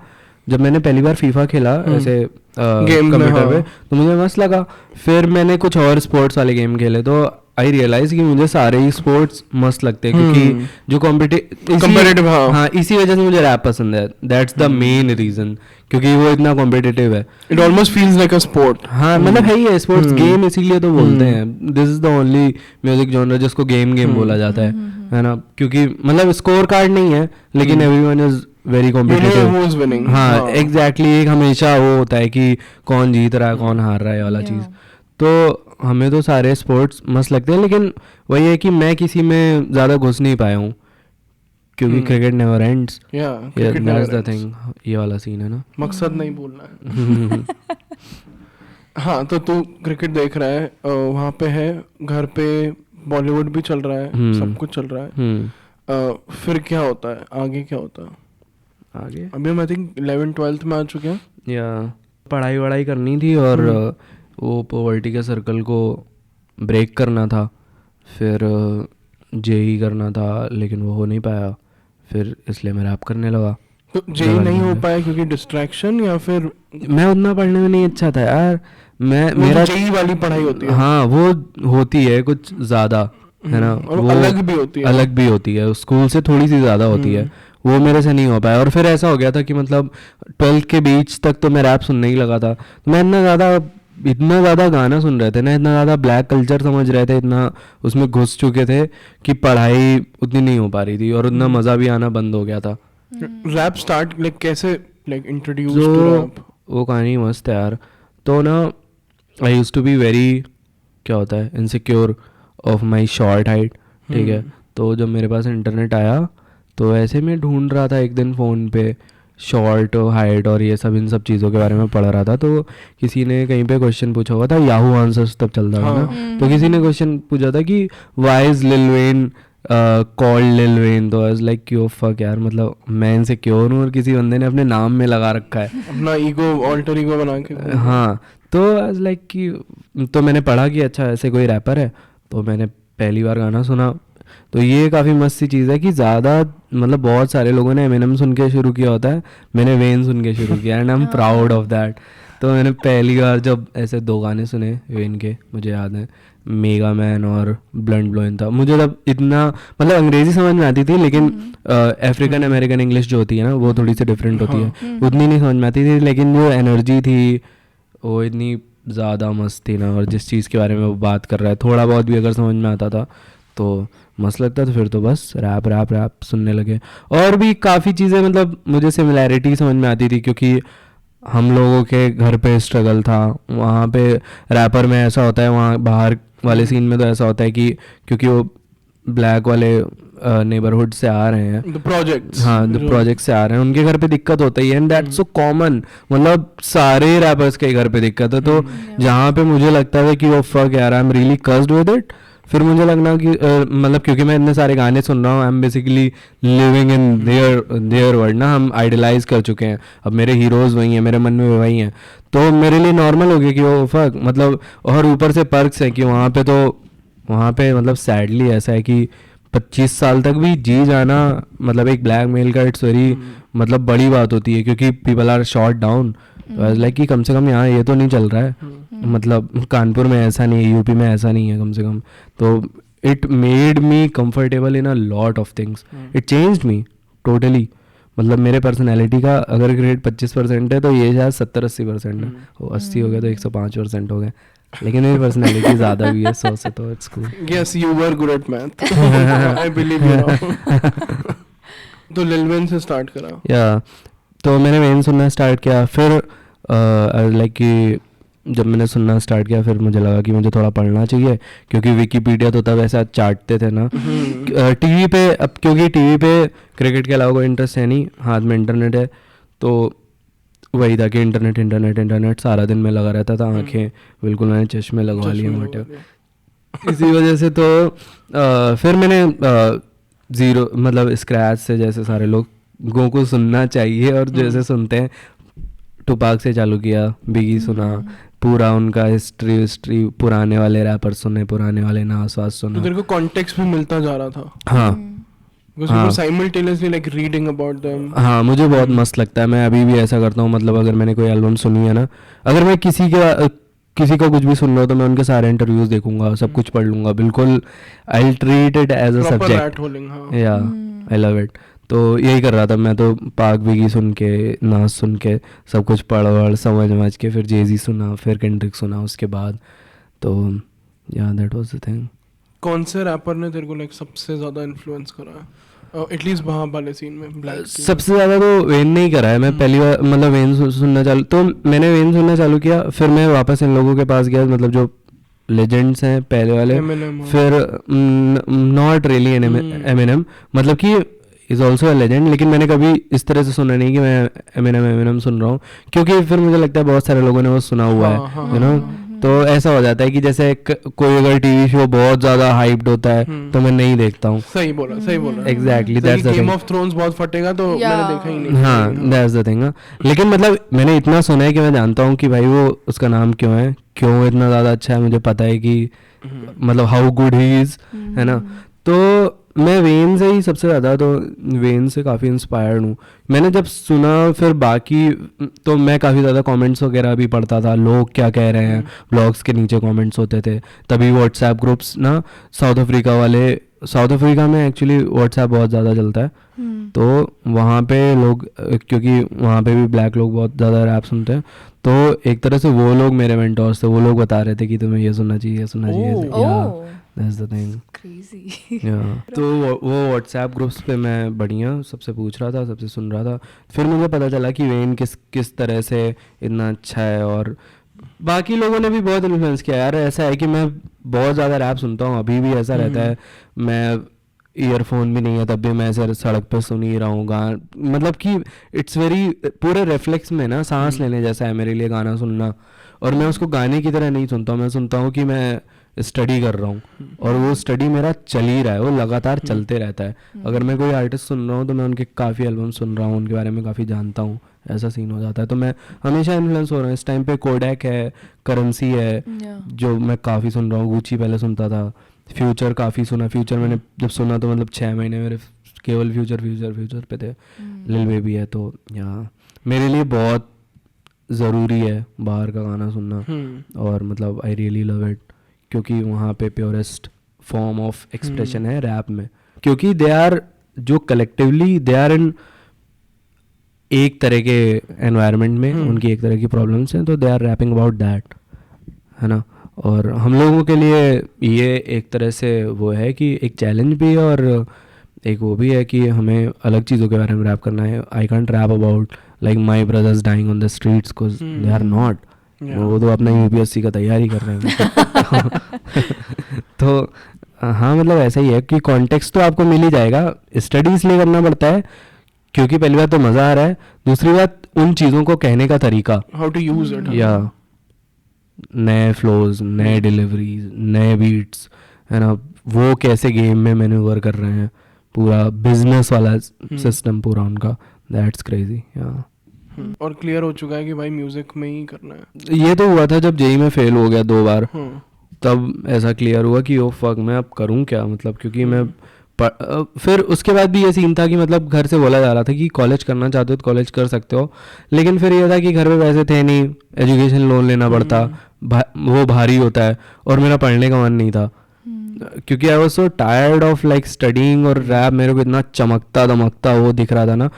जब मैंने पहली बार फीफा खेला ऐसे गेम में, कंप्यूटर हाँ। पे, तो मुझे मस्त लगा। फिर मैंने कुछ और स्पोर्ट्स वाले गेम खेले तो आई रियलाइज कि मुझे सारे ही स्पोर्ट्स मस्त लगते हैं, क्योंकि जो Competitive, हाँ। हाँ, इसी वजह से मुझे रैप पसंद है। दैट्स द मेन रीजन, क्योंकि वो इतना कॉम्पिटिटिव है। It almost feels like a sport. हाँ, मतलब है ही है स्पोर्ट्स गेम, इसीलिए तो बोलते हैं this is the only music genre जिसको गेम बोला जाता है ना, क्योंकि मतलब स्कोर कार्ड नहीं है, लेकिन everyone is very competitive. Winning. हाँ एग्जैक्टली, एक हमेशा वो होता है कि कौन जीत रहा है कौन हार रहा है वाला चीज़। तो हमें तो सारे स्पोर्ट्स मस्त लगते हैं, लेकिन वही है कि मैं किसी में ज़्यादा घुस नहीं पाया हूँ, क्योंकि cricket never ends. That's the thing, ये वाला सीन है ना। मकसद नहीं बोलना है। हाँ, तो तू क्रिकेट देख रहा है, वहाँ पे है, घर पे बॉलीवुड भी चल रहा है, सब कुछ चल रहा है। फिर क्या होता है आगे, क्या होता है आगे? अभी हम आई थिंक 11th-12th में आ चुके हैं। या पढ़ाई वढ़ाई करनी थी और वो पॉवर्टी के सर्कल को ब्रेक करना था, फिर जेई करना था, लेकिन वो हो नहीं पाया, फिर इसलिए मैं रैप करने लगा। तो जेई नहीं हो पाया क्योंकि डिस्ट्रैक्शन, या फिर मैं उतना पढ़ने में नहीं अच्छा था यार। मेरा जेई वाली पढ़ाई होती है। हाँ, वो होती है कुछ ज़्यादा, है ना, और वो अलग भी होती है। अलग भी होती है, स्कूल से थोड़ी सी ज़्यादा होती है, वो मेरे से नहीं हो पाया। और फिर ऐसा हो गया था कि मतलब 12th के बीच तक तो मैं रैप सुनने ही लगा था। मैं इतना ज़्यादा गाना सुन रहे थे ना, इतना ज़्यादा ब्लैक कल्चर समझ रहे थे, इतना उसमें घुस चुके थे कि पढ़ाई उतनी नहीं हो पा रही थी और उतना मज़ा भी आना बंद हो गया था। रैप स्टार्ट लाइक कैसे लाइक इंट्रोड्यूस टू तो रैप? वो कहानी मस्त है यार. तो ना आई यूज टू बी वेरी, क्या होता है, insecure of my short height. ठीक है. तो जब मेरे पास इंटरनेट आया तो ऐसे मैं ढूंढ रहा था एक दिन फ़ोन पे शॉर्ट हाइट और ये सब इन सब चीज़ों के बारे में पढ़ रहा था. तो किसी ने कहीं पे क्वेश्चन पूछा हुआ था, याहू आंसर्स तब चलता था ना. तो किसी ने क्वेश्चन पूछा था कि why is Lil Wayne called Lil Wayne. तो आई वाज लाइक क्यों फक यार, मतलब मैं इनसिक्योर हूँ और किसी बंदे ने अपने नाम में लगा रखा है अपना ईगो, ऑल्टर ईगो बना के. हाँ. तो आई वाज लाइक कि तो मैंने पढ़ा कि अच्छा ऐसे कोई रैपर है. तो मैंने पहली बार गाना सुना. तो ये काफ़ी मस्त सी चीज़ है कि ज़्यादा मतलब बहुत सारे लोगों ने एमिनेम सुन के शुरू किया होता है, मैंने वेन सुन के शुरू किया and I am proud of that. तो मैंने पहली बार जब ऐसे 2 गाने सुने वेन के, मुझे याद है मेगा मैन और ब्लंट ब्लोइन था. मुझे तब इतना मतलब अंग्रेज़ी समझ में आती थी लेकिन अफ्रीकन अमेरिकन इंग्लिश जो होती है ना वो थोड़ी सी डिफरेंट होती है, उतनी नहीं समझ में आती थी. लेकिन जो एनर्जी थी वो इतनी ज़्यादा मस्त थी ना, और जिस चीज़ के बारे में वो बात कर रहा है थोड़ा बहुत भी अगर समझ में आता था तो मस्त लगता. तो फिर तो बस रैप रैप रैप सुनने लगे. और भी काफ़ी चीज़ें मतलब मुझे सिमिलैरिटी समझ में आती थी क्योंकि हम लोगों के घर पे स्ट्रगल था. वहाँ पे रैपर में ऐसा होता है, वहाँ बाहर वाले सीन में तो ऐसा होता है कि क्योंकि वो ब्लैक वाले नेबरहुड से आ रहे हैं, द प्रोजेक्ट्स. हाँ द प्रोजेक्ट से आ रहे हैं, उनके घर पे दिक्कत होता ही है एंड दैट्स सो कॉमन. मतलब सारे रैपर्स के घर पे दिक्कत है. तो जहाँ पे मुझे लगता था कि वो फक यार I am really cursed with it, फिर मुझे लगना कि मतलब क्योंकि मैं इतने सारे गाने सुन रहा हूँ, I am basically living in their world ना. हम आइडलाइज कर चुके हैं, अब मेरे हीरोज़ वही हैं, मेरे मन में वही हैं. तो मेरे लिए नॉर्मल हो गया कि वो फक मतलब. और ऊपर से पर्क्स है कि वहाँ पे मतलब सैडली ऐसा है कि 25 साल तक भी जी जाना मतलब एक ब्लैक मेल का इट्स वेरी मतलब बड़ी बात होती है क्योंकि people are shot down. Like कि कम से कम यहाँ ये तो नहीं चल रहा है, मतलब कानपुर में ऐसा नहीं है, यूपी में ऐसा नहीं है कम से कम. तो it made me comfortable in a lot of things. It changed me totally. मतलब मेरे पर्सनैलिटी का अगर ग्रेड 25% है तो ये शायद 70-80% है. वो 80 हो गया तो 105% हो गए. लेकिन मेरी पर्सनैलिटी ज़्यादा भी है 100 से, तो it's cool. Yes you were good at math, I believe you now. तो लिल वेन से स्टार्ट करा. या तो मैंने वेन सुनना स्टार्ट किया. फिर लाइक कि जब मैंने सुनना स्टार्ट किया फिर मुझे लगा कि मुझे थोड़ा पढ़ना चाहिए क्योंकि विकीपीडिया तो तब ऐसा चाटते थे ना टीवी पे. अब क्योंकि टीवी पे क्रिकेट के अलावा कोई इंटरेस्ट है नहीं, हाथ में इंटरनेट है, तो वही था कि इंटरनेट सारा दिन में लगा रहता था. आंखें बिल्कुल मैंने चश्मे लगवा लिए मोटे. इसी वजह से तो फिर मैंने ज़ीरो मतलब स्क्रैच से जैसे सारे लोगों को सुनना चाहिए और जैसे सुनते हैं टुपाक से चालू किया, बिगी सुना, पूरा उनका हिस्ट्री पुराने वाले रैपर सुने, पुराने वाले नास वास सुना. तो तेरे को कॉन्टेक्स्ट भी मिलता जा रहा था. हाँ simultaneously like reading about them. हाँ मुझे बहुत मस्त लगता है. मैं अभी भी ऐसा करता हूँ. मतलब अगर मैंने कोई एल्बम सुनी है ना, अगर मैं किसी का कुछ भी सुन रहा हूँ तो मैं उनके सारे इंटरव्यूज देखूंगा, सब कुछ पढ़ लूंगा. बिल्कुल I will treat it as a subject. या आई लव इट. तो यही कर रहा था मैं. तो पाक बिगी सुन के, नाज सुन के, सब कुछ पढ़ समझ के फिर जेजी सुना, फिर केंड्रिक सुना उसके बाद. तो या दैट वाज द थिंग. कौन से रैपर ने तेरे को लाइक सबसे ज़्यादा इन्फ्लुएंस करा है एटलीस्ट वहाँ वाले सीन में, ब्लैक? सबसे ज़्यादा तो वेन ने ही करा है. मैं पहली बार मतलब वेन सुनना चालू, तो मैंने वेन सुनना चालू किया. फिर मैं वापस इन लोगों के पास गया, मतलब जो लेजेंड्स हैं पहले वाले. फिर नॉट रियली एमिनेम, मतलब कि इज़ ऑल्सो अ लेजेंड, लेकिन मैंने कभी इस तरह से सुना नहीं कि मैं एमिनेम सुन रहा हूँ, क्योंकि फिर मुझे लगता है बहुत सारे लोगों ने वो सुना हुआ है, यू नो. तो ऐसा हो जाता है कि जैसे कोई अगर टीवी शो बहुत ज़्यादा हाइप्ड होता है तो मैं नहीं देखता हूँ. सही बोला. Exactly that's the thing. Game of thrones बहुत फटेगा तो मैंने देखा ही नहीं. हाँ दैट्स द थिंग. लेकिन मतलब मैंने इतना सुना है कि मैं जानता हूँ कि भाई वो उसका नाम क्यों इतना ज़्यादा अच्छा है. मुझे पता है कि मतलब हाउ गुड ही इज़, है ना. तो मैं वेन से ही सबसे ज़्यादा, तो वेन से काफ़ी इंस्पायर्ड हूँ. मैंने जब सुना फिर बाकी तो मैं काफ़ी ज़्यादा कमेंट्स वगैरह भी पढ़ता था, लोग क्या कह रहे हैं, ब्लॉग्स के नीचे कमेंट्स होते थे. तभी व्हाट्सएप ग्रुप्स ना साउथ अफ्रीका वाले साउथ अफ्रीका में एक्चुअली व्हाट्सएप बहुत ज़्यादा चलता है, तो वहाँ पे लोग क्योंकि वहाँ पे भी ब्लैक लोग बहुत ज़्यादा रैप सुनते हैं, तो एक तरह से वो लोग मेरे मेंटोर्स थे, वो लोग बता रहे थे कि तुम्हें ये सुनना चाहिए, ये सुनना चाहिए, दैट्स द थिंग। क्रेजी। तो वो व्हाट्सएप ग्रुप्स पे मैं बढ़िया सबसे पूछ रहा था, सबसे सुन रहा था, फिर मुझे पता चला कि वेन किस तरह से इतना अच्छा है, और बाकी लोगों ने भी बहुत इन्फ्लुएंस किया यार। ऐसा है कि मैं बहुत ज़्यादा रैप सुनता हूँ, अभी भी ऐसा रहता है, मैं ईयरफोन भी नहीं है तब भी मैं ऐसे सड़क पे सुन ही रहा हूँ गाना, मतलब कि इट्स वेरी पूरे रिफ्लेक्स में ना सांस लेने जैसा है मेरे लिए गाना सुनना, और मैं उसको गाने की तरह नहीं सुनता हूँ, मैं सुनता हूँ कि मैं स्टडी कर रहा हूँ, और वो स्टडी मेरा चल ही रहा है, वो लगातार चलते रहता है। अगर मैं कोई आर्टिस्ट सुन रहा हूँ तो मैं उनके काफ़ी एल्बम सुन रहा हूँ, उनके बारे में काफ़ी जानता हूँ, ऐसा सीन हो जाता है। तो मैं हमेशा इन्फ्लुएंस हो रहा हूँ। इस टाइम पे कोडैक है, करेंसी है, जो मैं काफ़ी सुन रहा हूँ, गुची पहले सुनता था, फ्यूचर काफ़ी सुना, फ्यूचर मैंने जब सुना तो मतलब 6 महीने मेरे केवल फ्यूचर पे थे, लिल बेबी है, तो यहाँ मेरे लिए बहुत ज़रूरी है बाहर का गाना सुनना, और मतलब आई रियली लव इट, क्योंकि वहाँ पे प्योरेस्ट फॉर्म ऑफ एक्सप्रेशन है रैप में, क्योंकि दे आर जो कलेक्टिवली दे आर इन एक तरह के एनवायरनमेंट में, उनकी एक तरह की प्रॉब्लम्स हैं, तो they are rapping about that, है ना। और हम लोगों के लिए ये एक तरह से वो है कि एक चैलेंज भी है, और एक वो भी है कि हमें अलग चीज़ों के बारे में रैप करना है। I can't rap about like my brothers dying on the streets because they are not, वो तो अपना यूपीएससी का तैयारी कर रहे हैं। तो हाँ, मतलब ऐसा ही है कि कॉन्टेक्स्ट तो आपको मिल ही जाएगा, स्टडी इसलिए करना पड़ता है क्योंकि पहली बात तो मज़ा आ रहा है, दूसरी बात उन चीज़ों को कहने का तरीका, हाउ टू यूज इट, या नए फ्लोज, नए डिलीवरीज, नए बीट्स, है ना, वो कैसे गेम में मैन्यूवर कर रहे हैं, पूरा बिजनेस वाला सिस्टम पूरा उनका, दैट्स क्रेजी। या और क्लियर हो चुका है कि भाई म्यूजिक में ही करना है। ये तो हुआ था जब जेई में फेल हो गया 2 बार, तब ऐसा क्लियर हुआ कि ओ फक मैं अब करूं क्या, मतलब क्योंकि मैं फिर उसके बाद भी ये सीन था कि मतलब घर से बोला जा रहा था कि कॉलेज करना चाहते हो तो कॉलेज कर सकते हो, लेकिन फिर ये था कि घर में पैसे थे नहीं, एजुकेशन लोन लेना पड़ता, वो भारी होता है, और मेरा पढ़ने का मन नहीं था, क्योंकि I was so tired of like studying, और रैप मेरे को इतना चमकता दमकता वो दिख रहा था ना।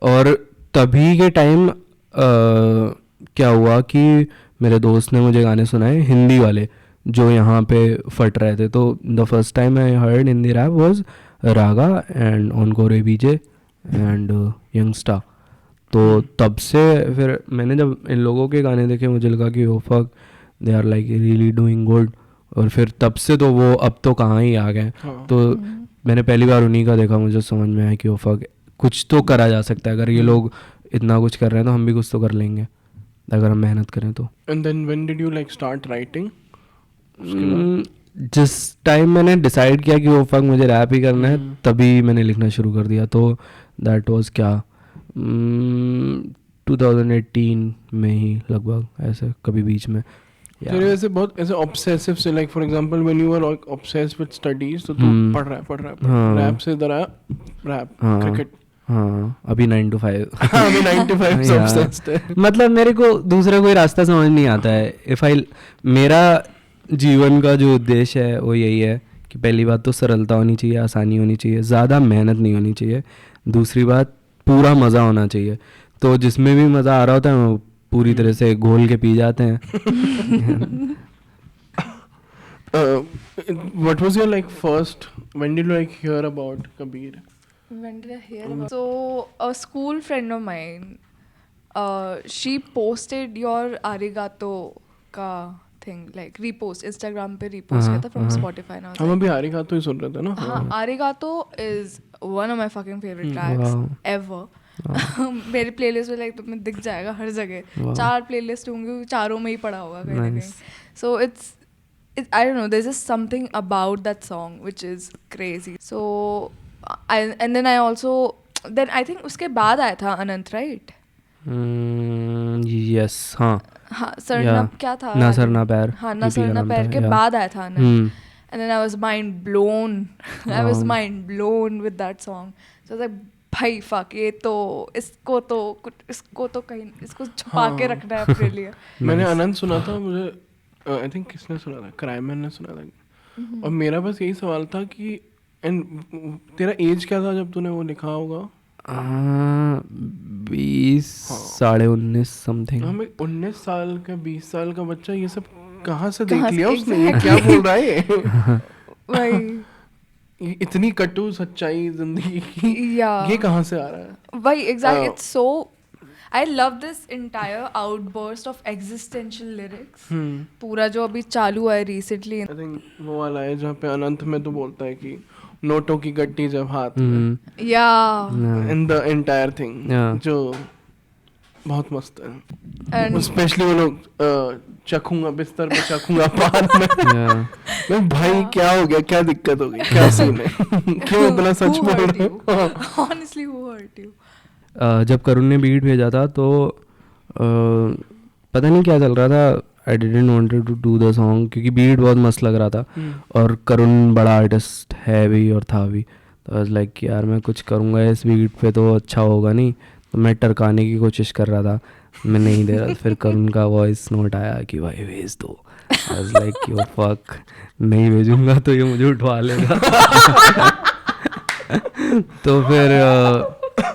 और तभी के टाइम क्या हुआ कि मेरे दोस्त ने मुझे गाने सुनाए हिंदी वाले जो यहाँ पे फट रहे थे, तो the first time I heard Hindi rap was Raga and Enkore BJ and Yungsta. तो तब से फिर मैंने जब इन लोगों के गाने देखे मुझे लगा कि oh fuck they are like really doing good, और फिर तब से तो वो अब तो कहाँ ही आ गए। तो मैंने पहली बार उन्हीं का देखा, मुझे समझ में आया कि ओ फक कुछ तो करा जा सकता है, अगर ये लोग इतना कुछ कर रहे हैं तो हम भी कुछ तो कर लेंगे अगर हम मेहनत करें तो। And then when did you like start writing? जिस टाइम मैंने डिसाइड किया कि वो फक मुझे रैप ही करना है तभी मैंने लिखना शुरू कर दिया। तो दैट वाज क्या 2018 में ही लगभग, ऐसे कभी बीच में। तेरे वैसे बहुत ऐसे ऑब्सेसिव से like for example when you are obsessed with studies तो तू पढ़ रहा है रैप से इधर आया रैप क्रिकेट। हाँ, अभी 9 to 5 अभी 9 to 5 से obsessed है। मतलब मेरे को दूसरा कोई रास्ता समझ नहीं आता है। मेरा जीवन का जो उद्देश्य है वो यही है कि पहली बात तो सरलता होनी चाहिए, आसानी होनी चाहिए, ज़्यादा मेहनत नहीं होनी चाहिए, दूसरी बात पूरा मज़ा होना चाहिए। तो जिसमें भी मज़ा आ रहा होता है वो पूरी तरह से घोल के पी जाते हैं। What was your like first, when did you like hear about Kabir? When did I hear about? So a school friend of mine, she posted your arigato ka thing, like repost Instagram पे repost किया था from Spotify ना। हम अभी arigato ही सुन रहे थे ना। हाँ, arigato is one of my fucking favorite tracks ever. मेरे प्लेलिस्ट में लाइक तुम्हें दिख जाएगा हर जगह, 4 प्लेलिस्ट होंगी, चारों में ही पड़ा होगा कहीं ना कहीं। So it's I don't know, there's just something about that song which is crazy. So and then I think उसके बाद आया था अनंत, right? Yes, हाँ सरना क्या था, ना सरना पैर, हाँ ना सरना पैर के बाद आया था अनंत। And then I was mind blown. I was mind blown with that song. So I was like, भाई fuck, ये तो इसको तो कहीं इसको छुपा के रखना है अपने लिए। मैंने अनंत सुना था, मुझे आई थिंक किसने सुना था, क्राइमैन ने सुना था। और मेरा बस यही सवाल था कि एंड तेरा एज क्या था जब तूने वो लिखा होगा? 20 साढ़े 19 समथिंग। हमें 19 साल का 20 साल का बच्चा ये सब कहाँ से कहाँ देख से- लिया उसने? ये exactly. क्या बोल रहा है ये? वही ये इतनी कटु सच्चाई जिंदगी की, Yeah. ये कहाँ से आ रहा है? Why exactly? Oh. It's so. I love this entire outburst of existential lyrics. पूरा जो अभी चालू है recently. आई थिंक वो वाला है जहाँ पे अनंत में तो बोलता है कि नोटों की गट्टी जब हाथ में, Yeah. In the entire thing, Yeah. जो बहुत मस्त है। And स्पेशली वो लोग चखूंगा बिस्तर पे, चखूंगा पान में। मैं भाई क्या हो गया, क्या दिक्कत हो गई, क्या सीन है? क्यों इतना सच who बोल hurt रहे you? हो? Honestly, who hurt you? जब करुण ने बीट भेजा था तो पता नहीं क्या चल रहा था, I didn't wanted to do the song क्योंकि बीट बहुत मस्त लग रहा था और करुण बड़ा आर्टिस्ट है भी और था भी, तो आई वाज लाइक कि यार मैं कुछ करूँगा इस बीट पे तो अच्छा होगा नहीं, तो मैं टरकाने की कोशिश कर रहा था, मैं नहीं दे रहा। फिर करुण का वॉइस नोट आया कि भाई भेज दो। आई वाज लाइक यो फक, नहीं भेजूंगा तो ये मुझे उठवा लेगा। तो फिर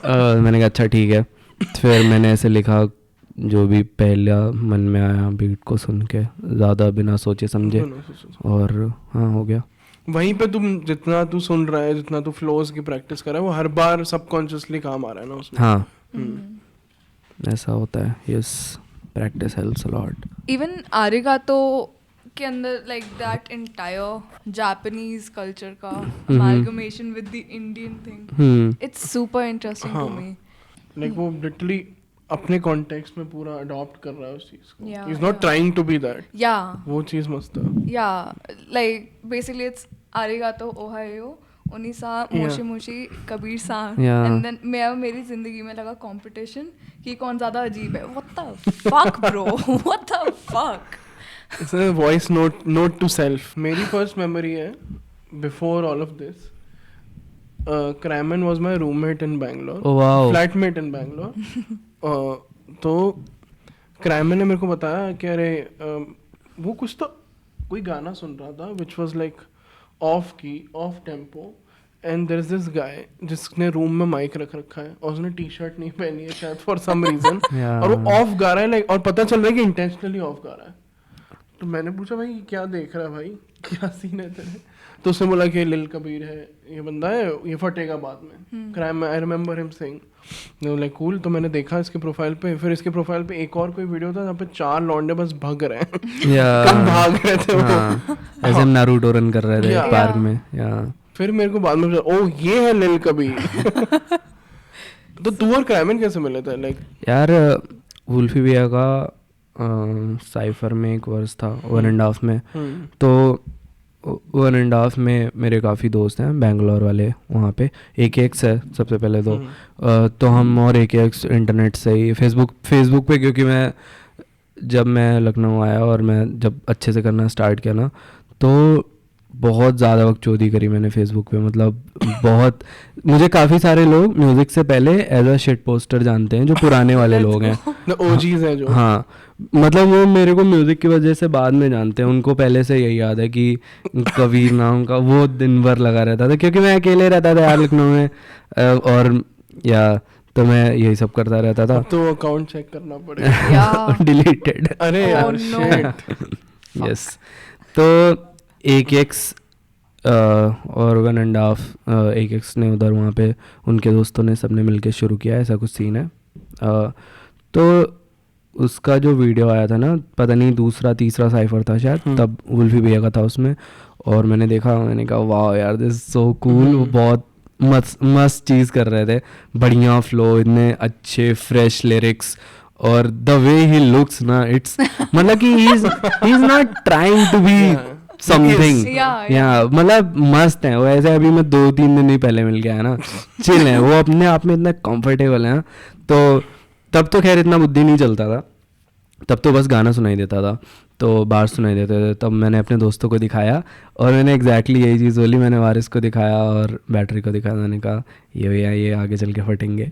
मैंने कहा अच्छा ठीक है। फिर मैंने ऐसे लिखा जो भी पहला मन में आया बीट को सुन के, ज़्यादा बिना सोचे समझे, और हाँ हो गया। वहीं पे तुम जितना तू सुन रहा है, जितना तू फ्लोज की प्रैक्टिस कर रहा है, वो हर बार सबकॉन्शियसली काम आ रहा है ना उसमें। हाँ ऐसा होता है, yes, practice helps a lot. Even arigato के अंदर like that entire Japanese culture का amalgamation with the Indian thing. It's super interesting to me. Like वो लिटरली अपने कॉन्टेक्स्ट में पूरा अडॉप्ट कर रहा है उस चीज को। Yeah, he is not yeah. Trying to be that. Yeah. वो चीज मस्त है। Yeah, like basically it's arigato ohayo Unnisa Moshi Moshi Kabir सा Yeah. and then मेरी जिंदगी में लगा कंपटीशन कि कौन ज्यादा अजीब है। What the fuck bro? What the fuck? It's a voice note to self. मेरी फर्स्ट मेमोरी है बिफोर ऑल ऑफ दिस, क्रैमन was my roommate in Bangalore, Oh, wow. Flatmate in Bangalore. तो क्रैमन ने मेरे को बताया कि अरे वो कुछ तो कोई गाना सुन रहा था which was like off key, off tempo, and there is this guy जिसने रूम में माइक रख रखा है और उसने टी शर्ट नहीं पहनी है शायद फॉर सम रीजन, Yeah. और वो ऑफ गा रहा है लाइक, और पता चल रहा है कि इंटेंशनली ऑफ गा रहा है। तो मैंने पूछा भाई क्या देख रहा है भाई, क्या सीन है तेरे? तो उसने बोला कि लिल कबीर है, ये बंदा है, ये फटेगा बाद में, crime. I remember him saying, like cool. तो मैंने देखा इसके प्रोफाइल पे, फिर इसके प्रोफाइल पे एक और कोई वीडियो था जहाँ पे 4 लौंडे बस भाग रहे हैं। कम भाग रहे थे वो। हाँ, ऐसे हम नारुतो रन कर रहे थे Yeah. पार्क में। या फिर मेरे को बाद में ओ ये है लिल कबीर। तो तू और क्राइमन कैसे मिले थे? लाइक यार वुल्फी भैया का साइफर में एक वर्स था 1.5 में, तो 1.5 में मेरे काफ़ी दोस्त हैं बेंगलोर वाले, वहाँ पे AKX है सबसे पहले तो हम और AKX इंटरनेट से ही फेसबुक पे, क्योंकि जब मैं लखनऊ आया और मैं जब अच्छे से करना स्टार्ट किया ना, तो बहुत ज़्यादा वक्त चोरी करी मैंने फेसबुक पे। मतलब बहुत, मुझे काफ़ी सारे लोग म्यूज़िक से पहले एज अ शिट पोस्टर जानते हैं, जो पुराने वाले लोग हैं, ओजीज हैं जो। हाँ, मतलब वो मेरे को म्यूज़िक की वजह से बाद में जानते हैं, उनको पहले से यही याद है कि कबीर नाम का वो दिन भर लगा रहता था, क्योंकि मैं अकेले रहता था यार लखनऊ में, और या तो मैं यही सब करता रहता था। तो अकाउंट चेक करना पड़ेगा। Yeah. डिलीटेड। अरे यार no. shit. यस, तो AKX और 1.5 AKX ने उधर वहाँ पे उनके दोस्तों ने सबने मिलके शुरू किया, ऐसा कुछ सीन है। तो उसका जो वीडियो आया था ना, पता नहीं दूसरा तीसरा साइफर था शायद, तब वुल्फी भैया का था उसमें, और मैंने देखा, मैंने कहा वाह यार दिस सो कूल। वो बहुत मस्त चीज़ कर रहे थे, बढ़िया फ्लो, इतने अच्छे फ्रेश लिरिक्स, और द वे ही लुक्स ना, इट्स मतलब कि he is not trying to be something. या मतलब मस्त है वो, ऐसे अभी मैं 2-3 दिन ही पहले मिल गया है ना, चिल है वो, अपने आप में इतना कंफर्टेबल है। तो तब तो खैर इतना बुद्धि नहीं चलता था, तब तो बस गाना सुनाई देता था, तो बाहर सुनाई देते थे। तब मैंने अपने दोस्तों को दिखाया और मैंने एग्जैक्टली यही चीज़ बोली। मैंने वारिस को दिखाया और बैटरी को दिखाया, मैंने कहा ये भैया ये आगे चल के फटेंगे।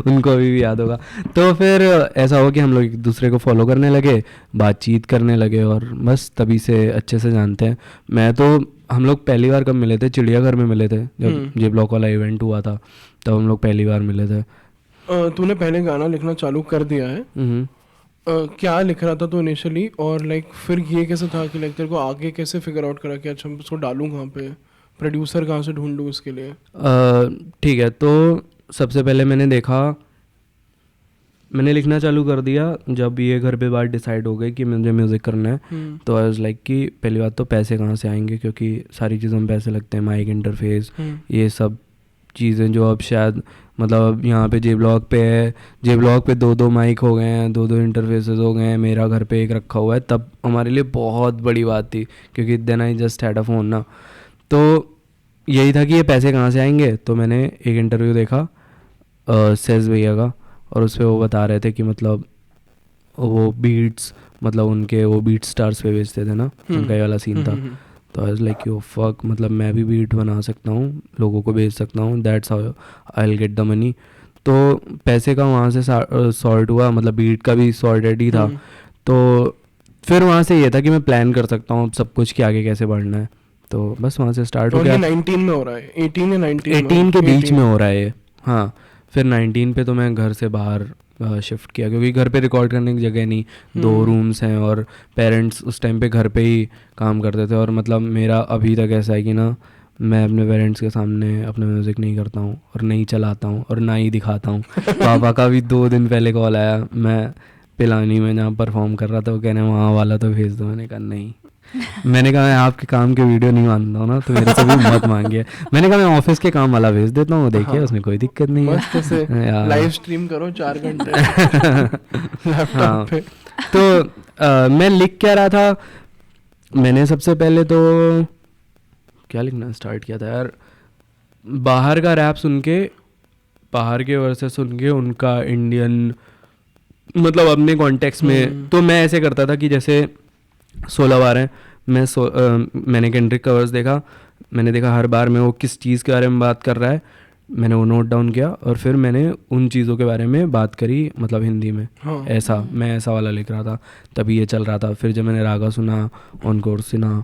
उनको अभी भी याद होगा। तो फिर ऐसा हुआ कि हम लोग एक दूसरे को फॉलो करने लगे, बातचीत करने लगे और बस तभी से अच्छे से जानते हैं। मैं तो हम लोग पहली बार कब मिले थे, चिड़ियाघर में मिले थे जब जे ब्लॉक वाला इवेंट हुआ था, तब हम लोग पहली बार मिले थे। तूने पहले गाना लिखना चालू कर दिया है, क्या लिख रहा था तो इनिशियली, और लाइक फिर ये कैसे था कि लाइक तेरे को आगे कैसे फिगर आउट करा कि अच्छा मैं इसको डालूं कहाँ पे, प्रोड्यूसर कहाँ से ढूंढूं इसके लिए? ठीक है, तो सबसे पहले मैंने देखा, मैंने लिखना चालू कर दिया जब ये घर पे बात डिसाइड हो गई कि मुझे म्यूज़िक करना है। तो आई वाज लाइक कि पहली बात तो पैसे कहाँ से आएंगे, क्योंकि सारी चीज़ों में पैसे लगते हैं, माइक इंटरफेस ये सब चीज़ें जो अब शायद मतलब अब यहाँ पे जे ब्लॉक पे है, जे ब्लॉक पे 2 माइक हो गए हैं, 2 इंटरफेसेस हो गए हैं, मेरा घर पे एक रखा हुआ है। तब हमारे लिए बहुत बड़ी बात थी, क्योंकि then I just had a phone ना। तो यही था कि ये पैसे कहाँ से आएंगे। तो मैंने एक इंटरव्यू देखा सेज भैया का, और उस पर वो बता रहे थे कि मतलब वो बीट्स, मतलब उनके वो बीट स्टार्स पे बेचते थे ना, उनका ये वाला सीन था। तो I was like yo fuck, मतलब मैं भी बीट बना सकता हूँ, लोगों को बेच सकता हूँ, that's how I will get the money. तो पैसे का वहाँ से सॉर्ट हुआ, मतलब बीट का भी सॉर्टेड ही था। तो फिर वहाँ से ये था कि मैं प्लान कर सकता हूँ सब कुछ कि आगे कैसे बढ़ना है। तो बस वहाँ से स्टार्ट हो गया। 19 में हो रहा है, 18 या 19? 18 के बीच में हो रहा है ये, हाँ। फिर 19 पे तो मैं घर से बाहर शिफ्ट किया, क्योंकि घर पे रिकॉर्ड करने की जगह नहीं, 2 रूम्स हैं और पेरेंट्स उस टाइम पे घर पे ही काम करते थे। और मतलब मेरा अभी तक ऐसा है कि ना, मैं अपने पेरेंट्स के सामने अपना म्यूज़िक नहीं करता हूँ और नहीं चलाता हूँ और ना ही दिखाता हूँ। पापा का भी 2 दिन पहले कॉल आया, मैं पिलानी में जहाँ परफॉर्म कर रहा था, वो कहने वहाँ वाला तो भेज दो। मैंने कहा नहीं, मैंने कहा मैं आपके काम के वीडियो नहीं मानता हूँ ना, तो मेरे से भी मत मांगिए। मैंने कहा मैं ऑफिस के काम वाला भेज देता हूँ, देखिए उसमें कोई दिक्कत नहीं है। मस्त से लाइव स्ट्रीम करो 4 घंटे लैपटॉप पे। तो मैं लिख क्या रहा था, मैंने सबसे पहले तो क्या लिखना स्टार्ट किया था यार, बाहर का रैप सुन के, बाहर के वर्सेस सुन के उनका इंडियन मतलब अपने कॉन्टेक्स्ट में। तो मैं ऐसे करता था कि जैसे 16 बार हैं, मैंने केंड्रिक का वर्स देखा, मैंने देखा हर बार में वो किस चीज़ के बारे में बात कर रहा है, मैंने वो नोट डाउन किया और फिर मैंने उन चीज़ों के बारे में बात करी, मतलब हिंदी में। हाँ। ऐसा मैं ऐसा वाला लिख रहा था, तभी ये चल रहा था। फिर जब मैंने रागा सुना, ऑनकोर सुना,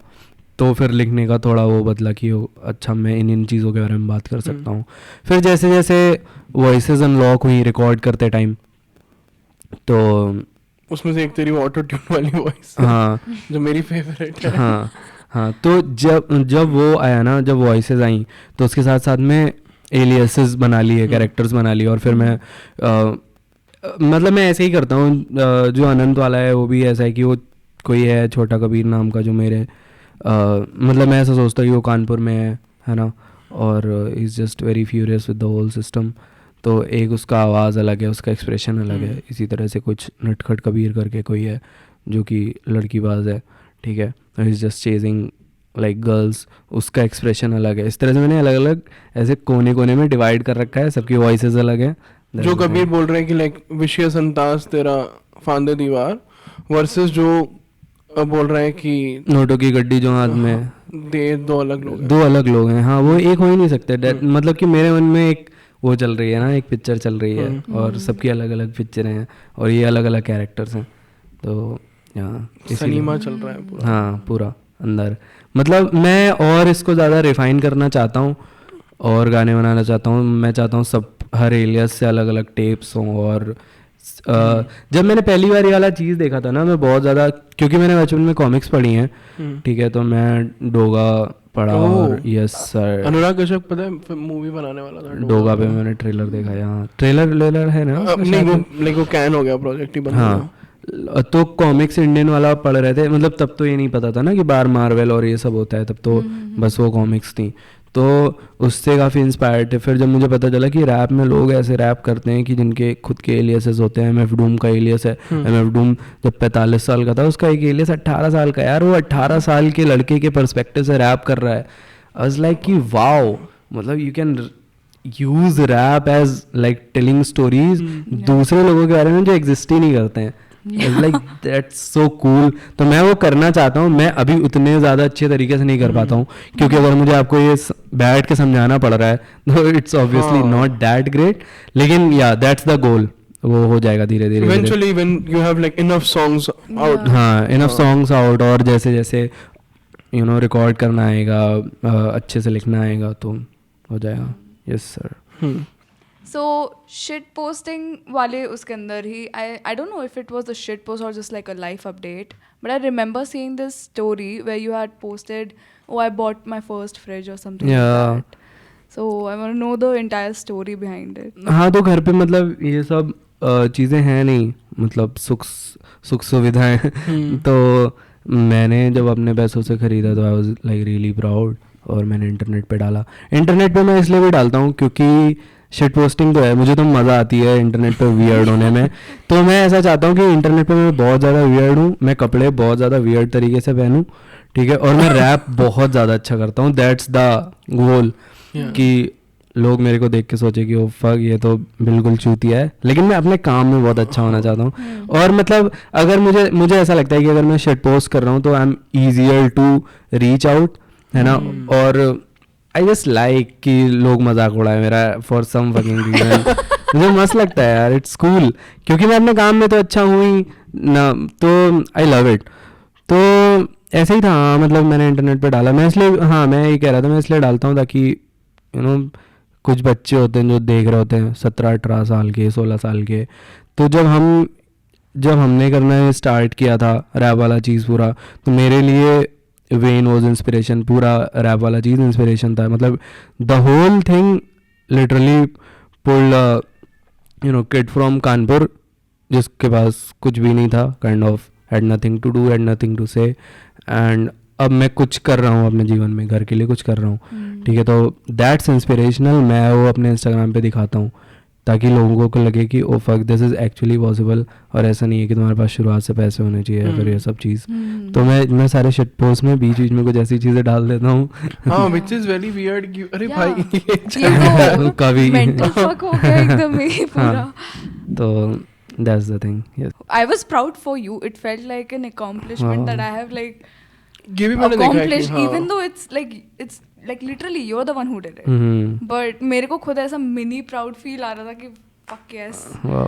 तो फिर लिखने का थोड़ा वो बदला कि अच्छा मैं इन चीज़ों के बारे में बात कर सकता हूँ। फिर जैसे जैसे वॉइसेस अनलॉक हुई रिकॉर्ड करते टाइम, तो उसमें से एक तेरी ऑटो ट्यून वाली वॉइस, हाँ, जो मेरी फेवरेट है। हाँ, तो जब वो आया ना, जब वॉइसेस आई, तो उसके साथ साथ में एलियासेस बना लिए, कैरेक्टर्स बना लिए। और फिर मैं मतलब मैं ऐसे ही करता हूँ। जो अनंत वाला है वो भी ऐसा है कि वो कोई है छोटा कबीर नाम का, जो मेरे मतलब मैं ऐसा सोचता हूँ कि वो कानपुर में है ना, और is just very furious with the whole system. तो एक उसका आवाज़ अलग है, उसका एक्सप्रेशन अलग है। इसी तरह से कुछ नटखट कबीर करके कोई है जो कि लड़की बाज है, ठीक है, तो is just chasing like girls, उसका एक्सप्रेशन अलग है। इस तरह से मैंने अलग अलग ऐसे कोने कोने में डिवाइड कर रखा है, सबकी वॉइसेस अलग है। जो कबीर बोल रहे हैं कि लाइक विषय संतास तेरा फांदे दीवार, वर्सेस जो बोल रहे हैं कि नोटों की गड्डी जो हाथ में, दो अलग लोग हैं। हाँ, वो एक हो ही नहीं सकते। मतलब कि मेरे मन में एक वो चल रही है ना, एक पिक्चर चल रही है और सबकी अलग अलग पिक्चरें हैं और ये अलग अलग कैरेक्टर्स हैं। तो यहाँ सिनेमा चल रहा है पूरा। हाँ, पूरा अंदर। मतलब मैं और इसको ज़्यादा रिफाइन करना चाहता हूँ और गाने बनाना चाहता हूँ। मैं चाहता हूँ सब हर एलियस से अलग अलग टेप्स हों। और जब मैंने पहली बार ये वाला चीज़ देखा था ना, मैं बहुत ज़्यादा, क्योंकि मैंने बचपन में कॉमिक्स पढ़ी हैं, ठीक है, तो मैं डोगा पढ़ा। और यस सर, अनुराग कश्यप पता है मूवी बनाने वाला था डोगा पे। मैंने ट्रेलर देखा, यहाँ ट्रेलर है ना, नहीं वो कैन हो गया, प्रोजेक्ट ही बन गया। हाँ, तो कॉमिक्स इंडियन वाला पढ़ रहे थे। मतलब तब तो ये नहीं पता था ना कि बार मार्वल और ये सब होता है, तब तो बस वो कॉमिक्स थी। तो उससे काफ़ी इंस्पायर्ड थे। फिर जब मुझे पता चला कि रैप में लोग ऐसे रैप करते हैं कि जिनके खुद के एलियसेस होते हैं। MF डूम का एलियस है। MF डूम जब 45 साल का था, उसका एक एलियस 18 साल का। यार वो 18 साल के लड़के के पर्सपेक्टिव से रैप कर रहा है। आई वाज लाइक कि वाओ, मतलब you can use rap as like telling stories दूसरे लोगों के बारे में जो एग्जिस्ट ही नहीं करते हैं। Like that's so cool. तो मैं वो करना चाहता हूँ. मैं अभी उतने ज़्यादा अच्छे तरीके से नहीं कर पाता हूँ, क्योंकि अगर मुझे आपको ये बैठ के समझाना पड़ रहा है तो it's obviously not that great. लेकिन या दैट्स द गोल. वो हो जाएगा धीरे धीरे. Eventually when you have like enough songs out. हाँ, इनफ सॉन्ग्स आउट, और जैसे जैसे यू नो रिकॉर्ड करना आएगा, अच्छे से लिखना आएगा, तो हो जाएगा. Yes sir. So shit posting वाले उसके अंदर ही I don't know if it was a shit post or just like a life update, but I remember seeing this story where you had posted, oh I bought my first fridge or something like that. So I want to know the entire story behind it. हाँ, तो घर पे मतलब ये सब चीज़ें हैं नहीं, मतलब सुख सुविधाएं. तो मैंने जब अपने पैसों से ख़रीदा तो I was like really proud, और मैंने इंटरनेट पे डाला. इंटरनेट पे मैं इसलिए भी डालता हूँ क्योंकि शिट पोस्टिंग तो है, मुझे तो मज़ा आती है इंटरनेट पे वियर्ड होने में. तो मैं ऐसा चाहता हूँ कि इंटरनेट पे मैं बहुत ज़्यादा वियर्ड हूँ, मैं कपड़े बहुत ज़्यादा वियर्ड तरीके से पहनूँ, ठीक है, और मैं रैप बहुत ज़्यादा अच्छा करता हूँ. दैट्स द गोल, कि लोग मेरे को देख के सोचे कि ओ फक ये तो बिल्कुल चूतिया है, लेकिन मैं अपने काम में बहुत अच्छा होना चाहता हूँ. और मतलब अगर मुझे ऐसा लगता है कि अगर मैं शिट पोस्ट कर रहा हूँ तो I am easier to reach out, है ना. और आई जस्ट लाइक कि लोग मजाक उड़ाए मेरा फॉर सम फकिंग रीजन. मुझे मस्त लगता है यार, इट्स कूल, क्योंकि मैं अपने काम में तो अच्छा हूँ ही ना, तो आई लव इट. तो ऐसे ही था. हाँ, मतलब मैंने इंटरनेट पे डाला. मैं इसलिए, हाँ मैं ये कह रहा था, मैं इसलिए डालता हूँ ताकि यू नो कुछ बच्चे होते हैं जो देख रहे होते हैं 17-18 साल के, 16 साल के. तो जब हमने करना स्टार्ट किया था रैप वाला चीज़ पूरा, तो मेरे लिए वेन वॉज इंस्पिरेशन. पूरा रैप वाला चीज़ इंस्पिरेशन था. मतलब the whole thing literally pulled you know kid from Kanpur, जिसके पास कुछ भी नहीं था, kind of had nothing to do, had nothing to say, and अब मैं कुछ कर रहा हूँ अपने जीवन में, घर के लिए कुछ कर रहा हूँ, ठीक है. तो दैट्स इंस्पिरेशनल. मैं वो अपने इंस्टाग्राम पे दिखाता हूँ ताकि लोगों को लगे कि oh fuck this is actually possible, और ऐसा नहीं है कि तुम्हारे पास शुरुआत से पैसे होने चाहिए फिर ये सब चीज़. तो मैं सारे शिट पोस्ट में बीच में कुछ ऐसी चीज़ें डाल देता हूँ. हाँ, which is very weird. अरे भाई ये कभी mental fuck हो गया एकदम ही पूरा. तो that's the thing. Yes. I was proud for you. It felt like an accomplishment that I have like ये भी मैंने देखा है कि accomplished, even though it's like literally you're the one who did it. But मेरे को खुद ऐसा mini proud feel आ रहा था कि fuck yes. Wow.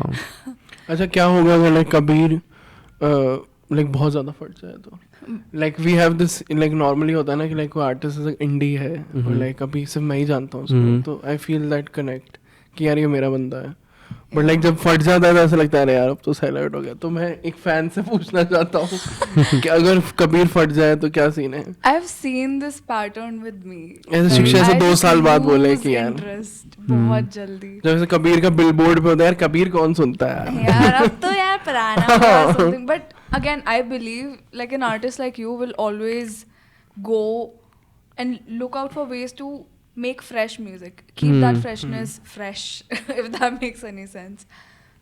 अच्छा, क्या होगा अगर लाइक कबीर लाइक बहुत ज़्यादा फट जाए तो? Like we have this, like normally होता है ना कि लाइक कोई आर्टिस्ट इंडी है और लाइक अभी सिर्फ मैं ही जानता हूँ उसको, तो आई फील दैट कनेक्ट कि यार ये मेरा बंदा है. बट लाइक जब फट जाता है तो ऐसा लगता है अरे यार अब तो सेलिब्रेट हो गया. तो मैं एक फैन से पूछना चाहता हूँ कि अगर कबीर फट जाए तो क्या सीन है? I have seen this pattern with me. ऐसे शिक्षा से 2 साल बाद बोले कि यार interest बहुत जल्दी. जब ऐसे कबीर का बिलबोर्ड पे होता है यार, कबीर कौन सुनता है यार अब तो यार पुराना हो गया something. But again I believe like an artist like you will always go and look out for ways to make fresh music, keep that freshness fresh, if that makes any sense.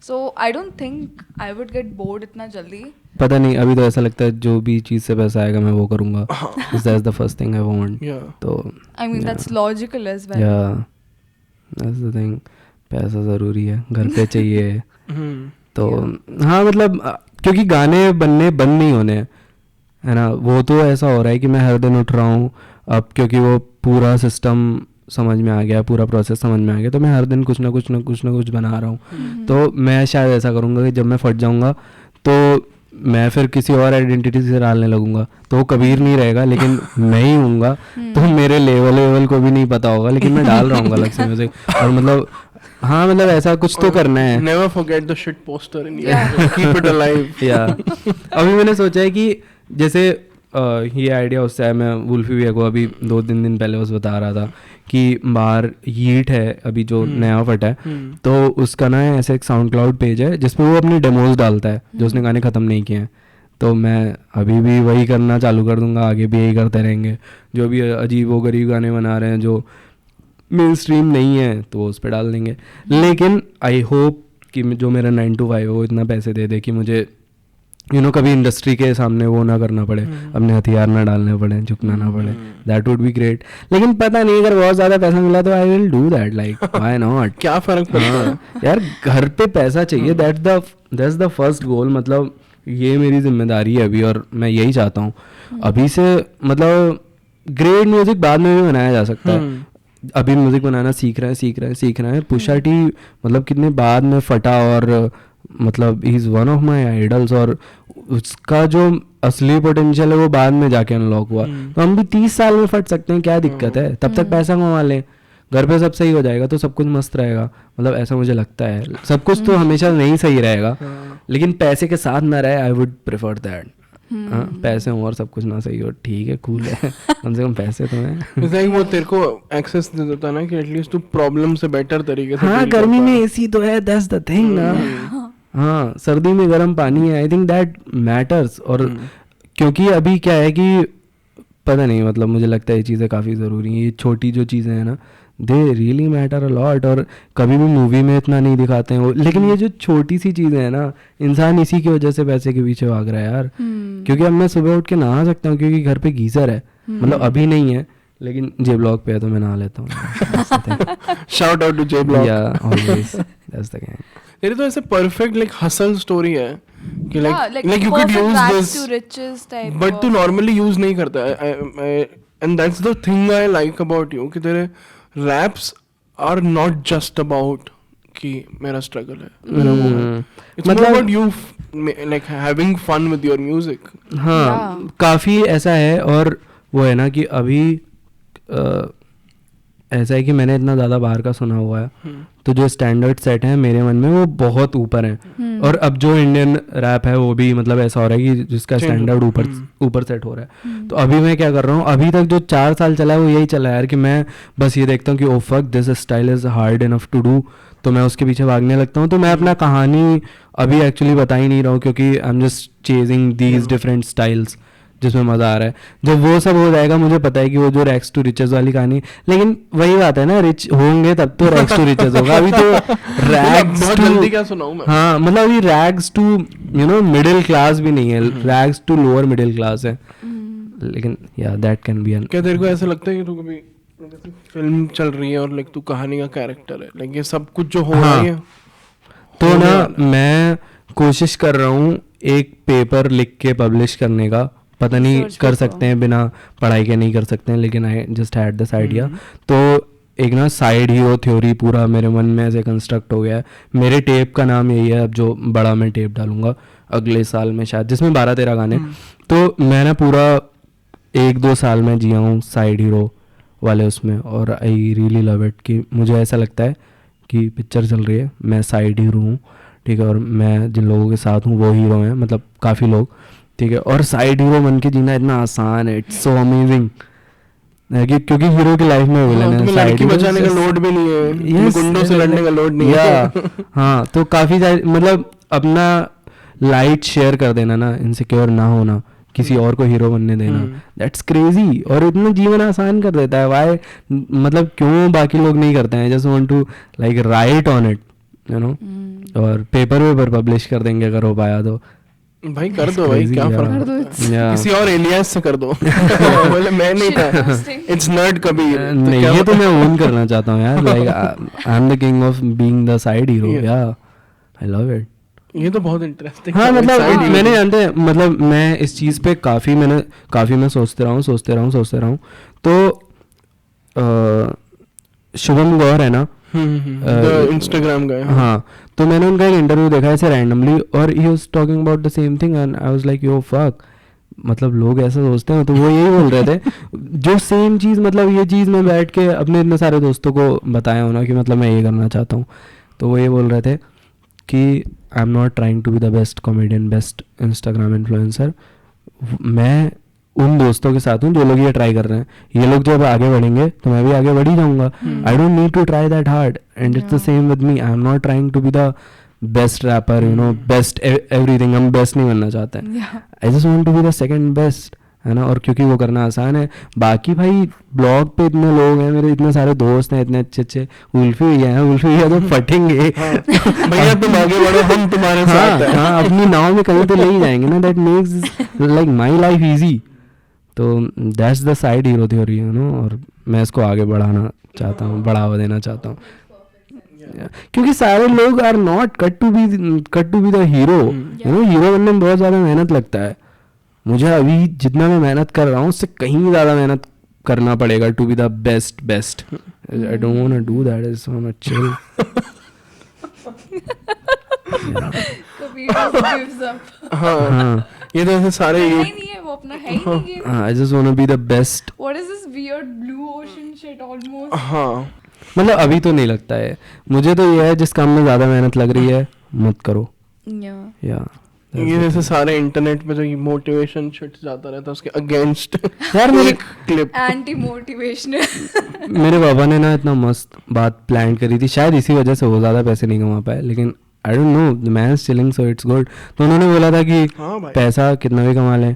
So I don't think I would get bored इतना जल्दी. पता नहीं, अभी तो ऐसा लगता है जो भी चीज़ से पैसा आएगा मैं वो करूँगा. That's the first thing I want. तो I mean that's logical as well. Yeah, that's the thing. पैसा ज़रूरी है, घर पे चाहिए. तो हाँ मतलब क्योंकि गाने बनने बंद नहीं होने, है ना. वो तो ऐसा हो रहा है कि मैं हर दिन उठ रहा हूँ अब, क्योंकि वो पूरा सिस्टम समझ में आ गया, पूरा प्रोसेस समझ में आ गया, तो मैं हर दिन कुछ ना कुछ बना रहा हूँ. तो मैं शायद ऐसा करूँगा कि जब मैं फट जाऊँगा तो मैं फिर किसी और आइडेंटिटी से डालने लगूंगा, तो वो कबीर नहीं रहेगा लेकिन मैं ही हूँगा. तो मेरे लेवल को भी नहीं पता होगा, लेकिन मैं डाल रहा हूँ अलग से म्यूजिक. और मतलब हाँ मतलब ऐसा कुछ तो करना है. Never forget the shit poster in your keep it alive. अभी मैंने सोचा है कि जैसे ये आइडिया उससे है, मैं वुल्फी भैया को अभी 2-3 दिन पहले बस बता रहा था कि बाहर यीट है अभी जो नया फट है, तो उसका ना ऐसे एक साउंड क्लाउड पेज है जिसपे वो अपनी डेमोज डालता है जो उसने गाने ख़त्म नहीं किए हैं. तो मैं अभी भी वही करना चालू कर दूंगा, आगे भी यही करते रहेंगे. जो भी अजीब व गरीब गाने बना रहे हैं जो मेन स्ट्रीम नहीं है तो उस पर डाल देंगे. लेकिन आई होप कि जो मेरा 9 to 5 है वो इतना पैसे दे दे कि मुझे कभी इंडस्ट्री के सामने वो ना करना पड़े, अपने हथियार ना डालने पड़े, झुकना ना पड़े. That would be great. लेकिन पता नहीं अगर बहुत ज़्यादा पैसा मिला तो I will do that. Like why not, क्या फ़र्क पड़ता है यार. घर पे पैसा चाहिए, दैट्स द फर्स्ट गोल. मतलब ये मेरी जिम्मेदारी है अभी और मैं यही चाहता हूँ अभी से, मतलब ग्रेट म्यूजिक बाद में भी बनाया जा सकता है, अभी म्यूजिक बनाना सीख रहा है। पुशा टी मतलब कितने बाद में फटा और मतलब he is one of my idols, और उसका जो असली पोटेंशियल है वो बाद में जाके अनलॉक हुआ। तो हम भी 30 साल में फट सकते हैं, क्या दिक्कत है, तब तक पैसा कमा लें, घर पे सब सही हो जाएगा तो सब कुछ मस्त रहेगा। मतलब ऐसा मुझे लगता है, सब कुछ तो हमेशा नहीं सही रहेगा, लेकिन पैसे के साथ ना रहे, आई वुड प्रेफर दैट। पैसे हो और सब कुछ ना सही हो, ठीक है, कूल है, कम से कम पैसे तो हैं। वो तेरे को एक्सेस दे देता ना कि एटलीस्ट तू प्रॉब्लम से बेटर तरीके से हाँ, गर्मी में एसी तो है, दैट्स द थिंग ना। हाँ, सर्दी में गर्म पानी है, आई थिंक दैट मैटर्स। और क्योंकि अभी क्या है कि पता नहीं, मतलब मुझे लगता है ये चीज़ें काफ़ी ज़रूरी हैं, ये छोटी जो चीज़ें हैं ना, they really matter a lot, और कभी भी मूवी में इतना नहीं दिखाते हैं वो, लेकिन ये जो छोटी सी चीज़ें हैं ना, इंसान इसी की वजह से पैसे के पीछे भाग रहा है यार। क्योंकि अब मैं सुबह उठ के नहा सकता हूँ क्योंकि घर पे गीज़र है, मतलब अभी नहीं है लेकिन जे ब्लॉक पे है तो मैं नहा लेता हूँ। Shout out to J block. Yeah always that's the game. तेरी तो ऐसे परफेक्ट लाइक हसल स्टोरी है कि like you could use this but तू नॉर्मली यूज नहीं करता है, and that's the thing I like about you कि तेरे raps are not just about कि मेरा स्ट्रगल है, मेरा वो है, it's more about you like having fun with your music. हाँ, काफ़ी ऐसा है। और वो है ना कि अभी ऐसा है कि मैंने इतना ज़्यादा बाहर का सुना हुआ है, तो जो स्टैंडर्ड सेट है मेरे मन में वो बहुत ऊपर है। और अब जो इंडियन रैप है वो भी मतलब ऐसा हो रहा है कि जिसका स्टैंडर्ड ऊपर सेट हो रहा है। तो अभी मैं क्या कर रहा हूँ, अभी तक जो 4 साल चला है वो यही चला है यार कि मैं बस ये देखता हूँ कि oh fuck this style is hard enough to do, तो मैं उसके पीछे भागने लगता हूँ। तो मैं अपना कहानी अभी एक्चुअली बता ही नहीं रहा हूँ क्योंकि आई am just chasing these different styles जिसमें मज़ा आ रहा है। जब वो सब हो जाएगा मुझे पता है कि वो जो रैग्स टू रिचेस वाली कहानी, लेकिन वही बात है ना, रिच होंगे तब तो रैग्स टू रिचेस होगा, अभी तो रैग्स टू, जल्दी क्या सुनाऊं मैं। हाँ मतलब अभी rags to you know middle class भी नहीं है, rags to lower middle class है। लेकिन या दैट कैन बी। क्या तेरे को ऐसा लगता है कि तू कभी फिल्म चल रही है और लाइक तू कहानी का कैरेक्टर है, लाइक ये सब कुछ जो हो रहा है तो ना मैं कोशिश कर रहा हूँ एक पेपर लिख के पब्लिश करने का, पता नहीं कर सकते हैं बिना पढ़ाई के, नहीं कर सकते हैं, लेकिन आई जस्ट हैड दिस आइडिया। तो एक ना साइड हीरो थ्योरी पूरा मेरे मन में ऐसे कंस्ट्रक्ट हो गया है। मेरे टेप का नाम यही है, अब जो बड़ा मैं टेप डालूंगा अगले साल में शायद, जिसमें 12-13 गाने। तो मैं ना पूरा 1-2 साल में जिया हूँ साइड हीरो वाले उसमें, और आई रियली लव इट कि मुझे ऐसा लगता है कि पिक्चर चल रही है, मैं साइड हीरो हूँ, ठीक है, और मैं जिन लोगों के साथ हूँ वो हीरो हैं, मतलब काफ़ी लोग, ठीक है। और साइड हीरो बन के जीना इतना आसान है, इट्स सो अमेजिंग, क्योंकि हीरो की लाइफ में विलन है, लड़की बचाने का लोड भी नहीं है, गुंडों से लड़ने का लोड नहीं है। हाँ, तो काफ़ी मतलब अपना लाइट शेयर कर देना ना, इनसिक्योर ना होना, किसी और को हीरो बनने देना, दैट्स क्रेजी, और इतना जीवन आसान कर देता है। वाई मतलब क्यों बाकी लोग नहीं करते हैं, just want to like write on it, you know, और पेपर पब्लिश कर देंगे अगर हो पाया तो। भाई कर दो भाई, क्या फर्क पड़ता है, किसी और एलियास से कर दो। बोले मैं नहीं था, इट्स नॉट कभी नहीं, ये तो मैं ओन करना चाहता हूँ यार, like I am the king of being the side hero, या आई लव इट। ये तो बहुत इंटरेस्टिंग। हाँ मतलब मैंने जानते हैं, मतलब मैं इस चीज़ पे काफ़ी मैं सोचते रहा हूँ। तो शुभम गौर है ना, इंस्टाग्राम का, हाँ, तो मैंने उनका एक इंटरव्यू देखा ऐसे रैंडमली, और he was talking about the same thing and I was like yo fuck, मतलब लोग ऐसा सोचते हैं। तो वो यही बोल रहे थे जो सेम चीज़, मतलब ये चीज़ मैं बैठ के अपने इतने सारे दोस्तों को बताया हूँ ना कि मतलब मैं ये करना चाहता हूँ, तो वो ये बोल रहे थे कि I am not trying to be the best comedian, best Instagram influencer, मैं उन दोस्तों के साथ हूँ जो लोग ये ट्राई कर रहे हैं, ये लोग जब आगे बढ़ेंगे तो मैं भी आगे बढ़ ही जाऊंगा। I don't need to try that hard, and it's the same with me, I am not trying to be the best rapper, you know, best everything, हम बेस्ट नहीं बनना चाहते हैं, I just want to be the second best, है ना। और क्योंकि वो करना आसान है, बाकी भाई ब्लॉग पे इतने लोग हैं, मेरे इतने सारे दोस्त हैं, इतने अच्छे उल्फी भैया तो फटेंगे भैया तुम आगे बढ़ो, हम तुम्हारे साथ हैं। हाँ, अपनी नाव में कहीं तो ले ही जाएंगे ना, that makes like my life easy. तो that's the side hero theory, you know, और मैं इसको आगे बढ़ाना चाहता हूँ, बढ़ावा देना चाहता हूँ। क्योंकि सारे लोग are not cut to be the hero, you know. Hero बनने में बहुत ज़्यादा मेहनत लगता है. मुझे अभी जितना मैं मेहनत कर रहा हूँ उससे कहीं ज़्यादा मेहनत करना पड़ेगा to be the best. I don't want to do that. It's so much chill. Kabir gives up. हाँ ये तो ऐसे सारे है ही नहीं है वो अपना, है ही नहीं game. I just want to be the best. What is this weird blue ocean shit almost? हाँ मतलब अभी तो नहीं लगता है मुझे. तो ये है जिस काम में ज़्यादा मेहनत लग रही है मत करो. Yeah. या ये जैसे सारे इंटरनेट पे जो मोटिवेशन शिट जाता रहता है उसके अगेंस्ट यार मेरे क्लिप. Anti-motivational. मेरे पापा ने ना इतना मस्त बात प्लान करी थी, शायद इसी वजह से वो ज़्यादा पैसे नहीं कमा पाए, लेकिन आई don't no, the man is chilling so it's good. तो उन्होंने बोला था कि हाँ भाई. पैसा कितना भी कमा लें,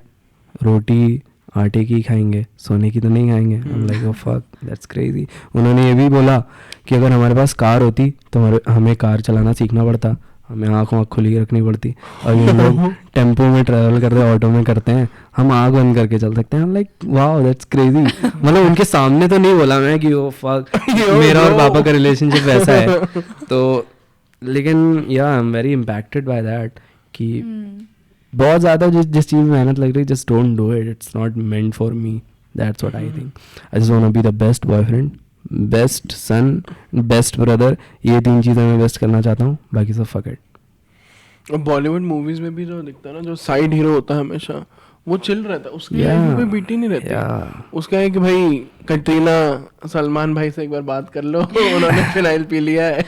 रोटी आटे की खाएंगे, सोने की तो नहीं खाएंगे. I'm like oh fuck that's crazy. उन्होंने ये भी बोला कि अगर हमारे पास कार होती तो हमें कार चलाना सीखना पड़ता, हमें आँख खुली रखनी पड़ती. और ये लोग टेम्पो में ट्रैवल करते हैं, ऑटो में करते हैं, हम आँख बंद करके चल सकते हैं. Like wow that's crazy. मतलब उनके सामने तो नहीं बोला मैं कि ओ फक मेरा और पापा का रिलेशनशिप वैसा है. तो लेकिन yeah I am very impacted by that कि बहुत ज़्यादा जिस चीज़ में मेहनत लग रही, just don't do it. It's not meant for me. That's what I think. I just want to be the best boyfriend, best son, best brother. ये 3 चीज़ें मैं बेस्ट करना चाहता हूँ, बाकी सब फक इट. और बॉलीवुड मूवीज में भी जो दिखता है ना, जो साइड हीरो होता है हमेशा वो चिल रहता है, उसकी Yeah. लाइफ में कोई बीटी नहीं रहती. Yeah. उसका है कि भाई कटरीना सलमान भाई से एक बार बात कर लो, उन्होंने फिनाइल पी लिया है.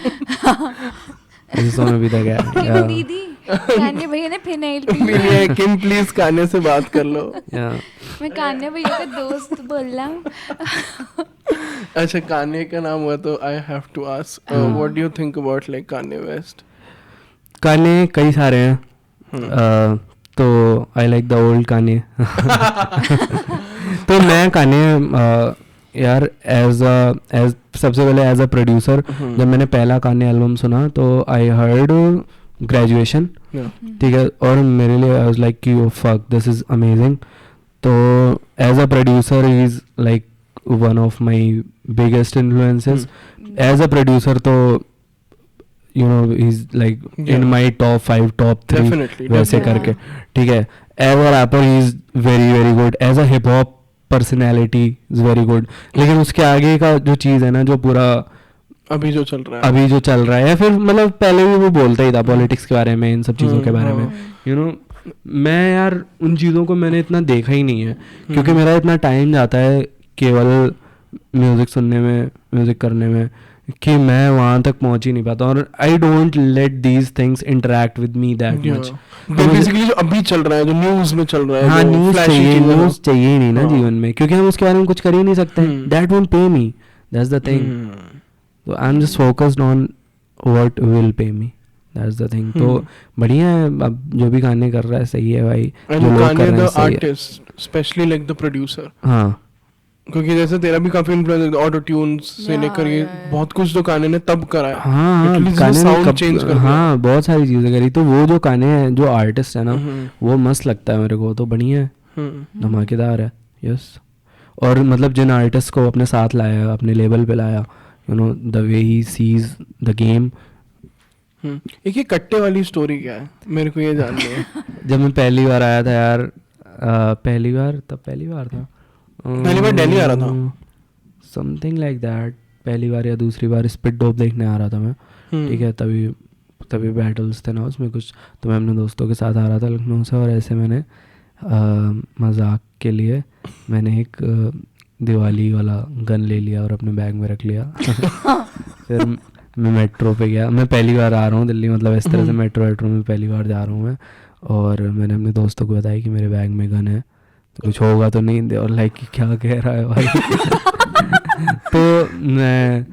I just want to be the guy. Kim Yeah. दीदी, कान्हे भैया ने फिनाइल पी पी लिया है. किम प्लीज कान्हे से बात कर लो. Yeah. मैं कान्हे भैया का दोस्त बोल रहा हूँ. अच्छा कान्हे का नाम हुआ तो I have to ask what do you think about like Kanye West? गाने कई सारे हैं. तो आई लाइक द ओल्ड गाने. तो मैं गाने यार एज सबसे पहले एज अ प्रोड्यूसर जब मैंने पहला गाने एल्बम सुना तो आई हर्ड ग्रेजुएशन. ठीक है. और मेरे लिए आई वाज लाइक कि oh fuck this is amazing. तो as a producer he is like one of my biggest influences. As a producer तो you know he's like in my top 5 top 3 Definitely, वैसे definitely. करके. ठीक है. as a rapper he is very very good, as a hip hop personality is very good. लेकिन उसके आगे का जो चीज़ है ना, जो पूरा अभी जो चल रहा है, अभी जो चल रहा है, फिर मतलब पहले भी वो बोलता ही था पॉलिटिक्स के बारे में, इन सब चीज़ों के बारे में. यू नो मैं यार उन चीज़ों को मैंने इतना देखा ही नहीं है, क्योंकि मेरा इतना टाइम जाता है केवल म्यूज़िक सुनने में, म्यूज़िक करने में, कि मैं वहाँ तक पहुँच ही नहीं पाता. और I don't let these things interact with me that much. Basically जो अभी चल रहा है, जो न्यूज में चल रहा है, हाँ, जो न्यूज़ flashy चाहिए, चीज़ें हैं. न्यूज़ चाहिए ही नहीं ना जीवन में, क्योंकि हम उसके बारे में कुछ कर ही नहीं सकते. दैट वोंट पे मी, दैट्स द थिंग. तो I am just focused on what will pay me, that's the thing. तो बढ़िया है. अब जो भी गाने कर रहा है सही है भाई, And जो लोग कर Kanye रहे हैं the सही है. artist, especially like the producer, हाँ क्योंकि जैसे तेरा भी काफी इन्फ्लुएंस ऑटो ट्यून्स से Yeah, लेकर ये yeah. बहुत कुछ तो काने ने तब करा है. हाँ At least गाने वो ने sound change कर दिया. हाँ बहुत सारी चीज़ें करी. तो वो जो गाने हैं, जो आर्टिस्ट है ना, वो मस्त लगता है मेरे को. तो बढ़िया है, धमाकेदार है. यस. और मतलब जिन आर्टिस्ट को अपने साथ लाया, अपने लेवल पे लाया, you know the way he sees the game. एक ये कट्टे वाली स्टोरी क्या है, मेरे को ये जाननी है. जब मैं पहली बार आया था यार, पहली बार था, पहली बार दिल्ली आ रहा था, समथिंग लाइक दैट. पहली बार या दूसरी बार स्पिट डोप देखने आ रहा था मैं. ठीक है. तभी बैटल्स थे ना उसमें कुछ, तो मैं अपने दोस्तों के साथ आ रहा था लखनऊ से, और ऐसे मैंने मजाक के लिए मैंने एक दिवाली वाला गन ले लिया और अपने बैग में रख लिया. फिर मैं मेट्रो पे गया. मैं पहली बार आ रहा हूँ दिल्ली, मतलब इस तरह से मेट्रो में पहली बार जा रहा हूँ मैं. और मैंने अपने दोस्तों को बताया कि मेरे बैग में गन है, तो कुछ होगा तो नहीं दे. और लाइक क्या कह रहा है भाई. तो मैं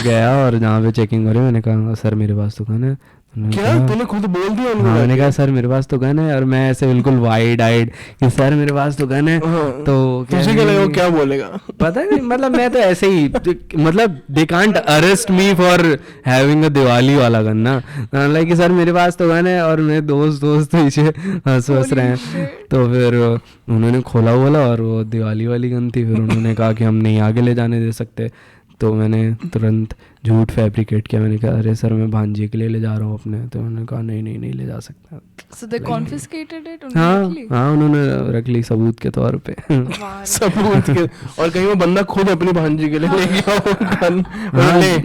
गया और जहाँ पे चेकिंग हो रही, मैंने कहा सर मेरे पास तो गन है. क्या तूने खुद बोल दिया उनको? हाँ मैंने कहा सर मेरे पास तो गन है, और मैं ऐसे बिल्कुल वाइड आइड कि सर मेरे पास तो गन है. तो तुझे क्या लगा वो क्या बोलेगा? पता नहीं, मतलब मैं तो ऐसे ही, मतलब they can't arrest me for having a Diwali वाला गन ना. लाइक कि सर मेरे पास तो गन है, और मेरे दोस्त पीछे हंस रहे हैं. तो फिर उन्होंने खोला बोला, और वो दिवाली वाली गन थी. फिर उन्होंने कहा कि हम नहीं आगे ले जाने दे सकते. तो मैंने तुरंत झूठ फैब्रिकेट किया, मैंने कहा अरे सर मैं भांजे के लिए ले जा रहा हूँ अपने, तो उन्होंने कहा नहीं ले जा सकता। So they confiscated it? हाँ उन्होंने रख ली सबूत के तौर पे। सबूत के, और कहीं वो बंदा खुद अपनी भांजी के लिए ले गया वो गन ले।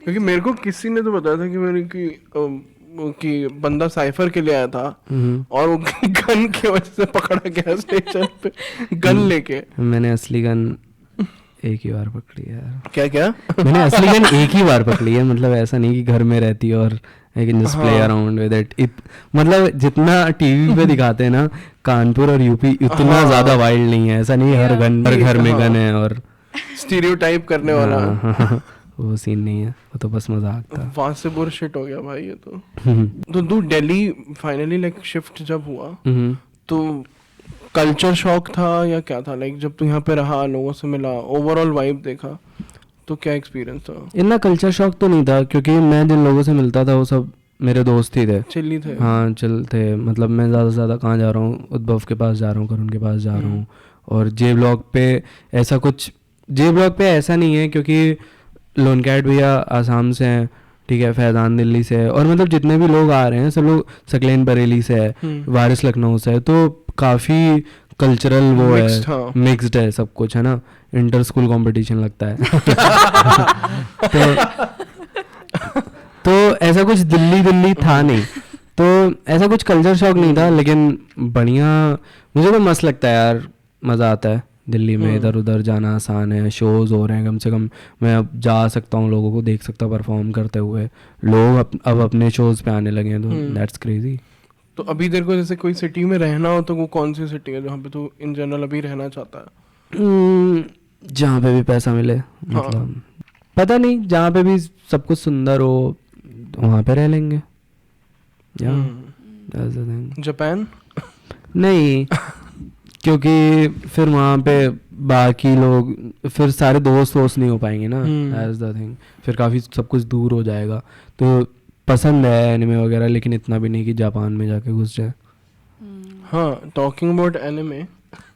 क्योंकि मेरे को किसी ने तो बताया था कि मेरे कि बंदा साइफर के लिए आया था और वो गन की वजह से पकड़ा गया स्टेशन पे गन लेके। मैंने असली गन एक ही बार पकड़ी है यार। क्या मैंने असली गन एक ही बार पकड़ी है, मतलब ऐसा नहीं कि घर में रहती है और I can just play around with it. मतलब जितना टीवी पे दिखाते हैं ना कानपुर और यूपी, उतना ज्यादा वाइल्ड नहीं है। ऐसा नहीं हर घर में गन है और स्टीरियोटाइप करने वाला वो सीन नहीं है, वो तो बस मजाक था। वहां से बुलशिट हो गया भाई ये तो तू दिल्ली फाइनली लाइक शिफ्ट जब हुआ तो कल्चर शॉक था या क्या था? लाइक जब तू यहाँ पे रहा, लोगों से मिला, ओवरऑल वाइब देखा, तो क्या एक्सपीरियंस था? इतना कल्चर शॉक तो नहीं था क्योंकि मैं जिन लोगों से मिलता था वो सब मेरे दोस्त ही थे, चिल्ली थे। हाँ चिल थे। मतलब मैं ज़्यादा से ज़्यादा कहाँ जा रहा हूँ, उद्भव के पास जा रहा हूँ, करुण के पास जा रहा हूँ। और जे ब्लॉक पे ऐसा कुछ, जे ब्लॉक पे ऐसा नहीं है क्योंकि लोन कैट भैया आसाम से हैं, ठीक है, फैज़ान दिल्ली से है, और मतलब जितने भी लोग आ रहे हैं सब लोग सकलेन बरेली से है, वारिस लखनऊ से है, तो काफ़ी कल्चरल वो है, मिक्स्ड है सब कुछ, है ना। इंटर स्कूल कंपटीशन लगता है। तो ऐसा कुछ दिल्ली था नहीं, तो ऐसा कुछ कल्चर शॉक नहीं था। लेकिन बढ़िया, मुझे तो मस्त लगता है यार, मज़ा आता है दिल्ली में। इधर उधर जाना आसान है, शोज़ हो रहे हैं, कम से कम मैं अब जा सकता हूँ, लोगों को देख सकता हूँ परफॉर्म करते हुए। लोग अब अपने शोज़ पे आने लगे हैं, तो दैट्स क्रेजी। तो अभी तेरे को जैसे कोई सिटी में रहना हो तो वो कौन सी सिटी है जहाँ पे तू इन जनरल अभी रहना चाहता है? जहाँ पे भी पैसा मिले, मतलब पता नहीं, जहाँ पे भी सब कुछ सुंदर हो वहाँ पे रह लेंगे। जापान नहीं, क्योंकि फिर वहाँ पे बाकी लोग, फिर सारे दोस्त नहीं हो पाएंगे ना, दैट्स द थिंग। फिर काफ़ी सब कुछ दूर हो जाएगा। तो पसंद है एनिमे वगैरह, लेकिन इतना भी नहीं कि जापान में जाके घुस जाए। हाँ, talking about anime,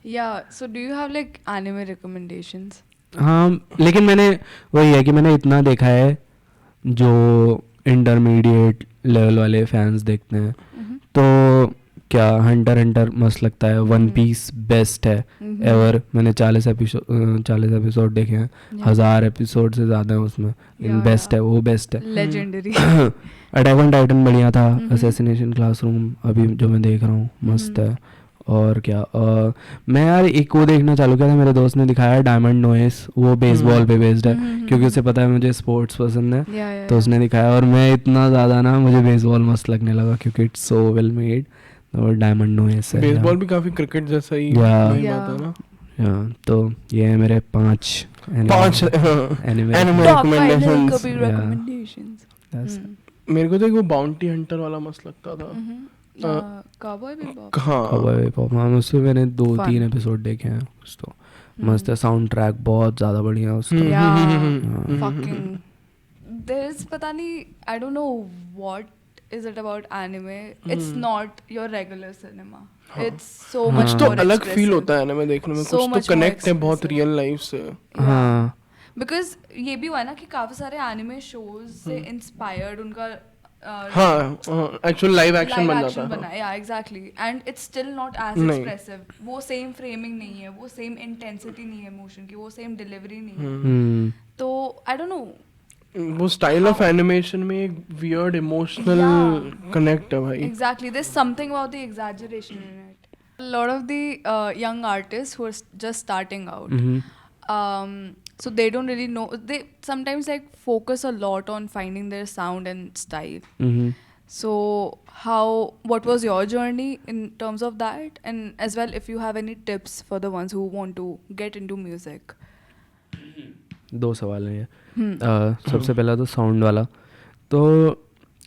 so do you have like anime recommendations? हाँ, लेकिन मैंने वही है कि मैंने इतना देखा है जो इंटरमीडिएट लेवल वाले फैंस देखते हैं। तो क्या हंटर मस्त लगता है, वन पीस बेस्ट है एवर। मैंने 40 एपिसोड देखे हैं, 1000 एपिसोड से ज़्यादा है उसमें, बेस्ट है वो, बेस्ट है, लेजेंडरी। अटैक ऑन टाइटन बढ़िया था, असैसिनेशन क्लासरूम अभी जो मैं देख रहा हूँ मस्त है। और क्या मैं यार एक वो देखना चालू किया था, मेरे दोस्त ने दिखाया, डायमंड नोएस, वो बेसबॉल पे बेस्ड है, क्योंकि उसे पता है मुझे स्पोर्ट्स पसंद है, तो उसने दिखाया। और मैं इतना ज़्यादा ना, मुझे बेसबॉल मस्त लगने लगा क्योंकि इट्स सो वेल मेड। और डायमंड नोएस है, बेसबॉल भी काफ़ी क्रिकेट जैसा ही बात है ना। तो ये है मेरे 5 एनिमे रिकमेंडेशंस। मेरे को तो एक वो बाउंटी हंटर वाला मस्त लगता था, काउबॉय बिबॉप। काउबॉय बिबॉप, हाँ उसमें मैंने 2-3 एपिसोड देखे हैं, कुछ तो मस्त है। साउंड ट्रैक बहुत ज़्यादा बढ़िया है उसका। फकिंग देयर इज, पता नहीं, आई don't know what is it about anime? It's not your regular cinema. It's so much तो more अलग expressive. फील होता है एनिमे देखने में, कुछ तो कनेक्ट है बहुत रियल लाइफ से। हाँ, बिकॉज ये भी हुआ ना कि काफी सारे एनिमे शोज से इंस्पायर्ड उनका एक्चुअल लाइव एक्शन बन जाता है। बना, yeah exactly, and it's still not as expressive. वो सेम फ्रेमिंग नहीं है, वो सेम इंटेंसिटी नहीं है इमोशन की, वो सेम डिलीवरी नहीं है। तो आई डोंट नो, वो स्टाइल ऑफ एनिमेशन में एक वियर्ड इमोशनल कनेक्ट है भाई। Exactly, there is something about the exaggeration in it. A lot of the young artists who are just starting out, so they don't really know, they sometimes like focus a lot on finding their sound and style. So what was your journey in terms of that, and as well if you have any tips for the ones who want to get into music? 2 सवाल हैं ये। सबसे पहला तो sound वाला, तो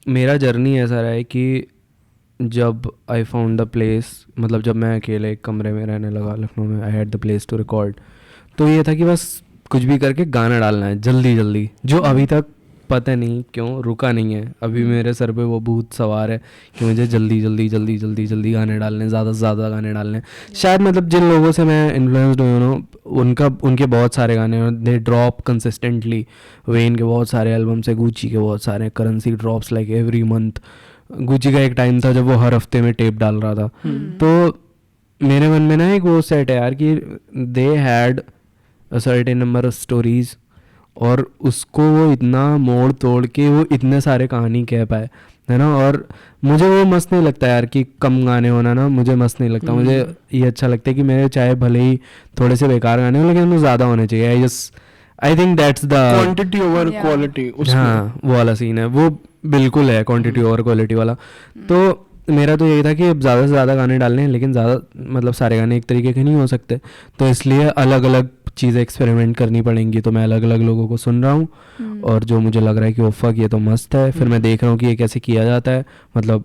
मेरा journey ऐसा रहा है कि जब आई फाउंड द प्लेस, मतलब जब मैं अकेले एक कमरे में रहने लगा लखनऊ में, I had the place to record, तो ये था कि बस कुछ भी करके गाना डालना है जल्दी जल्दी, जो अभी तक पता नहीं क्यों रुका नहीं है अभी मेरे सर पे वो भूत सवार है कि मुझे जल्दी जल्दी जल्दी जल्दी जल्दी गाने डालने, ज़्यादा से ज़्यादा गाने डालने। शायद मतलब जिन लोगों से मैं इन्फ्लुएंस्ड हुई हूँ उनके बहुत सारे गाने दे ड्रॉप कंसिस्टेंटली। वेन के बहुत सारे एल्बम्स है, गुची के बहुत सारे, currency drops like every month. Gucci का एक टाइम था जब वो हर हफ्ते में टेप डाल रहा था। तो मेरे मन में ना एक वो सेट है यार कि they had a certain number of stories, और उसको वो इतना मोड़ तोड़ के वो इतने सारे कहानी कह पाए, है ना। और मुझे वो मस्त नहीं लगता यार कि कम गाने होना ना, मुझे मस्त नहीं लगता। मुझे ये अच्छा लगता है कि मेरे चाहे भले ही थोड़े से बेकार गाने हो लेकिन उनमें ज़्यादा होने चाहिए। I think that's the quantity over quality. हाँ, वो वाला सीन है, वो बिल्कुल है क्वांटिटी ओवर क्वालिटी वाला। तो मेरा तो यही था कि अब ज़्यादा से ज़्यादा गाने डालने हैं, लेकिन ज़्यादा मतलब सारे गाने एक तरीके के नहीं हो सकते, तो इसलिए अलग अलग चीज़ें एक्सपेरिमेंट करनी पड़ेंगी। तो मैं अलग अलग लोगों को सुन रहा हूँ और जो मुझे लग रहा है कि वो फक ये तो मस्त है, फिर मैं देख रहा हूँ कि ये कैसे किया जाता है। मतलब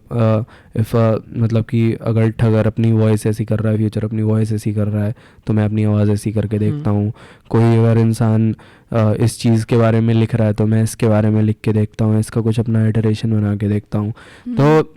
मतलब कि अगर ठगर अपनी वॉइस ऐसी कर रहा है, फ्यूचर अपनी वॉइस ऐसी कर रहा है, तो मैं अपनी आवाज़ ऐसी करके देखता हूँ। कोई अगर इंसान इस चीज़ के बारे में लिख रहा है तो मैं इसके बारे में लिख के देखता हूँ, इसका कुछ अपना इटरेशन बना के देखता हूँ। तो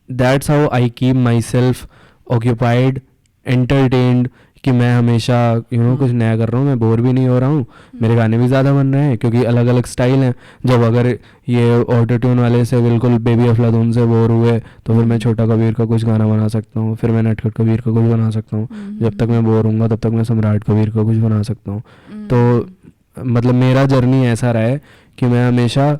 that's how I keep my self occupied, entertained, कि मैं हमेशा कुछ नया कर रहा हूँ, मैं बोर भी नहीं हो रहा हूँ, मेरे गाने भी ज़्यादा बन रहे हैं क्योंकि अलग अलग स्टाइल हैं। जब अगर ये ऑटो ट्यून वाले से बिल्कुल बेबी अफलातून से बोर हुए तो फिर मैं छोटा कबीर का कुछ गाना बना सकता हूँ, फिर मैं नटखट कबीर का कुछ बना सकता हूँ। जब तक मैं बोर हूँगा तब तक मैं सम्राट कबीर का कुछ बना सकता हूँ। तो मतलब मेरा जर्नी ऐसा रहा है कि मैं हमेशा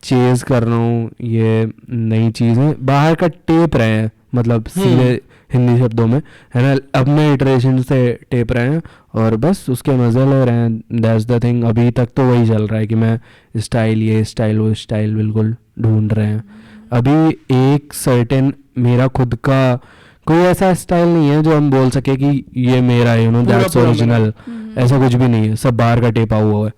चेज़ कर रहा हूँ ये नई चीज़ें, बाहर का टेप रहे हैं, मतलब सीधे हिंदी शब्दों में, है ना। अपने इटरेशन से टेप रहे हैं और बस उसके मज़े ले रहे हैं। That's the thing. अभी तक तो वही चल रहा है कि मैं स्टाइल, ये स्टाइल वो स्टाइल बिल्कुल ढूंढ रहे हैं। अभी एक सर्टेन मेरा खुद का कोई ऐसा स्टाइल नहीं है जो हम बोल सके कि ये मेरा है, दैट्स ओरिजिनल। ऐसा कुछ भी नहीं है, सब बाहर का टेपा हुआ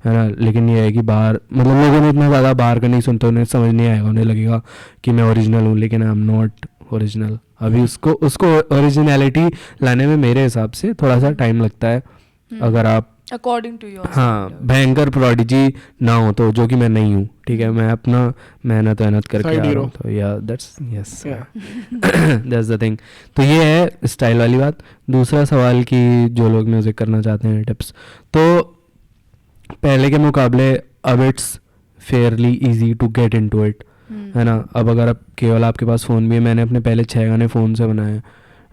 है ना। लेकिन ये है कि बाहर मतलब लोगों ने इतना ज़्यादा बाहर का नहीं सुनते, उन्हें समझ नहीं आएगा, उन्हें लगेगा कि मैं ओरिजिनल हूँ, लेकिन आई एम नॉट ओरिजिनल। अभी उसको ओरिजिनलिटी लाने में मेरे हिसाब से थोड़ा सा टाइम लगता है। अगर आप अकॉर्डिंग टू योर भयंकर प्रोडिजी ना हो तो, जो कि मैं नहीं हूँ, ठीक है, मैं अपना मेहनत करके आ रहा हूँ। तो या that's yes that's the thing. तो ये है स्टाइल वाली बात। दूसरा सवाल कि जो लोग म्यूज़िक करना चाहते हैं, टिप्स, तो पहले के मुकाबले अब it's fairly easy to get into it, है ना। अब अगर आप केवल आपके पास फ़ोन भी है, मैंने अपने पहले 6 गाने फ़ोन से बनाए,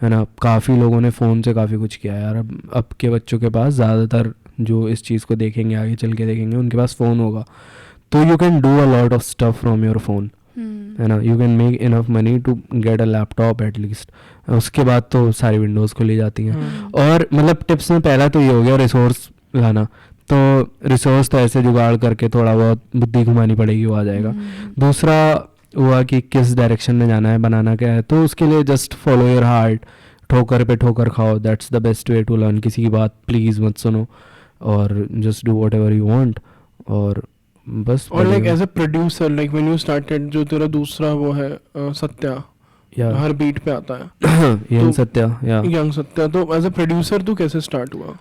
है ना। काफ़ी लोगों ने फ़ोन से काफ़ी कुछ किया यार। अब के बच्चों के पास ज़्यादातर जो इस चीज़ को देखेंगे, आगे चल के देखेंगे, उनके पास फ़ोन होगा, तो you can do a lot of stuff from your phone, है ना। You can make enough money to get a laptop at least. उसके बाद तो सारी विंडोज़ खुली जाती हैं। और मतलब टिप्स में पहला तो ये हो गया रिसोर्स लाना। तो रिसोर्स तो ऐसे जुगाड़ करके थोड़ा बहुत बुद्धि घुमानी पड़ेगी, वो आ जाएगा। दूसरा हुआ कि किस डायरेक्शन में जाना है, बनाना क्या है, तो उसके लिए जस्ट फॉलो योर हार्ट, ठोकर पे ठोकर खाओ, that's the best way to learn. किसी की बात प्लीज़ मत सुनो और just do whatever you want. और बस। और like as a producer, like when you started, जो तेरा दूसरा वो है सत्या, हर बीट पे आता है यंग सत्या, यंग सत्या, तो एज अ प्रोड्यूसर तू कैसे स्टार्ट हुआ?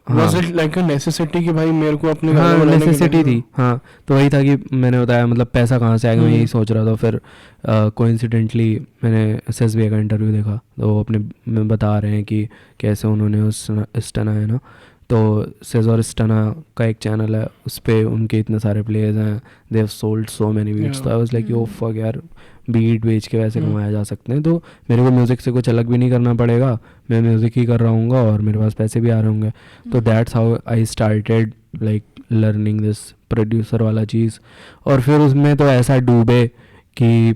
Was it like a necessity कि भाई मेरे को अपने गाने बनाने के लिए? नेसेसिटी थी, हाँ। तो वही था कि मैंने बताया, मतलब पैसा कहाँ से आएगा, मैं यही सोच रहा था। फिर कोइंसिडेंटली मैंने SSBI का इंटरव्यू देखा, तो वो अपने में बता रहे हैं कि कैसे उन्होंने उस स्टना है ना, तो सेज और स्टना का एक चैनल है, उस पर उनके इतने सारे प्लेयर्स हैं, they have sold so many beats. तो I was like yo fuck यार, बीट बेच के वैसे कमाया जा सकते हैं, तो मेरे को म्यूज़िक से कुछ अलग भी नहीं करना पड़ेगा, मैं म्यूज़िक ही कर रहा हूँगा और मेरे पास पैसे भी आ रहे होंगे। तो that's how I started like learning this producer वाला चीज़। और फिर उसमें तो ऐसा डूबे कि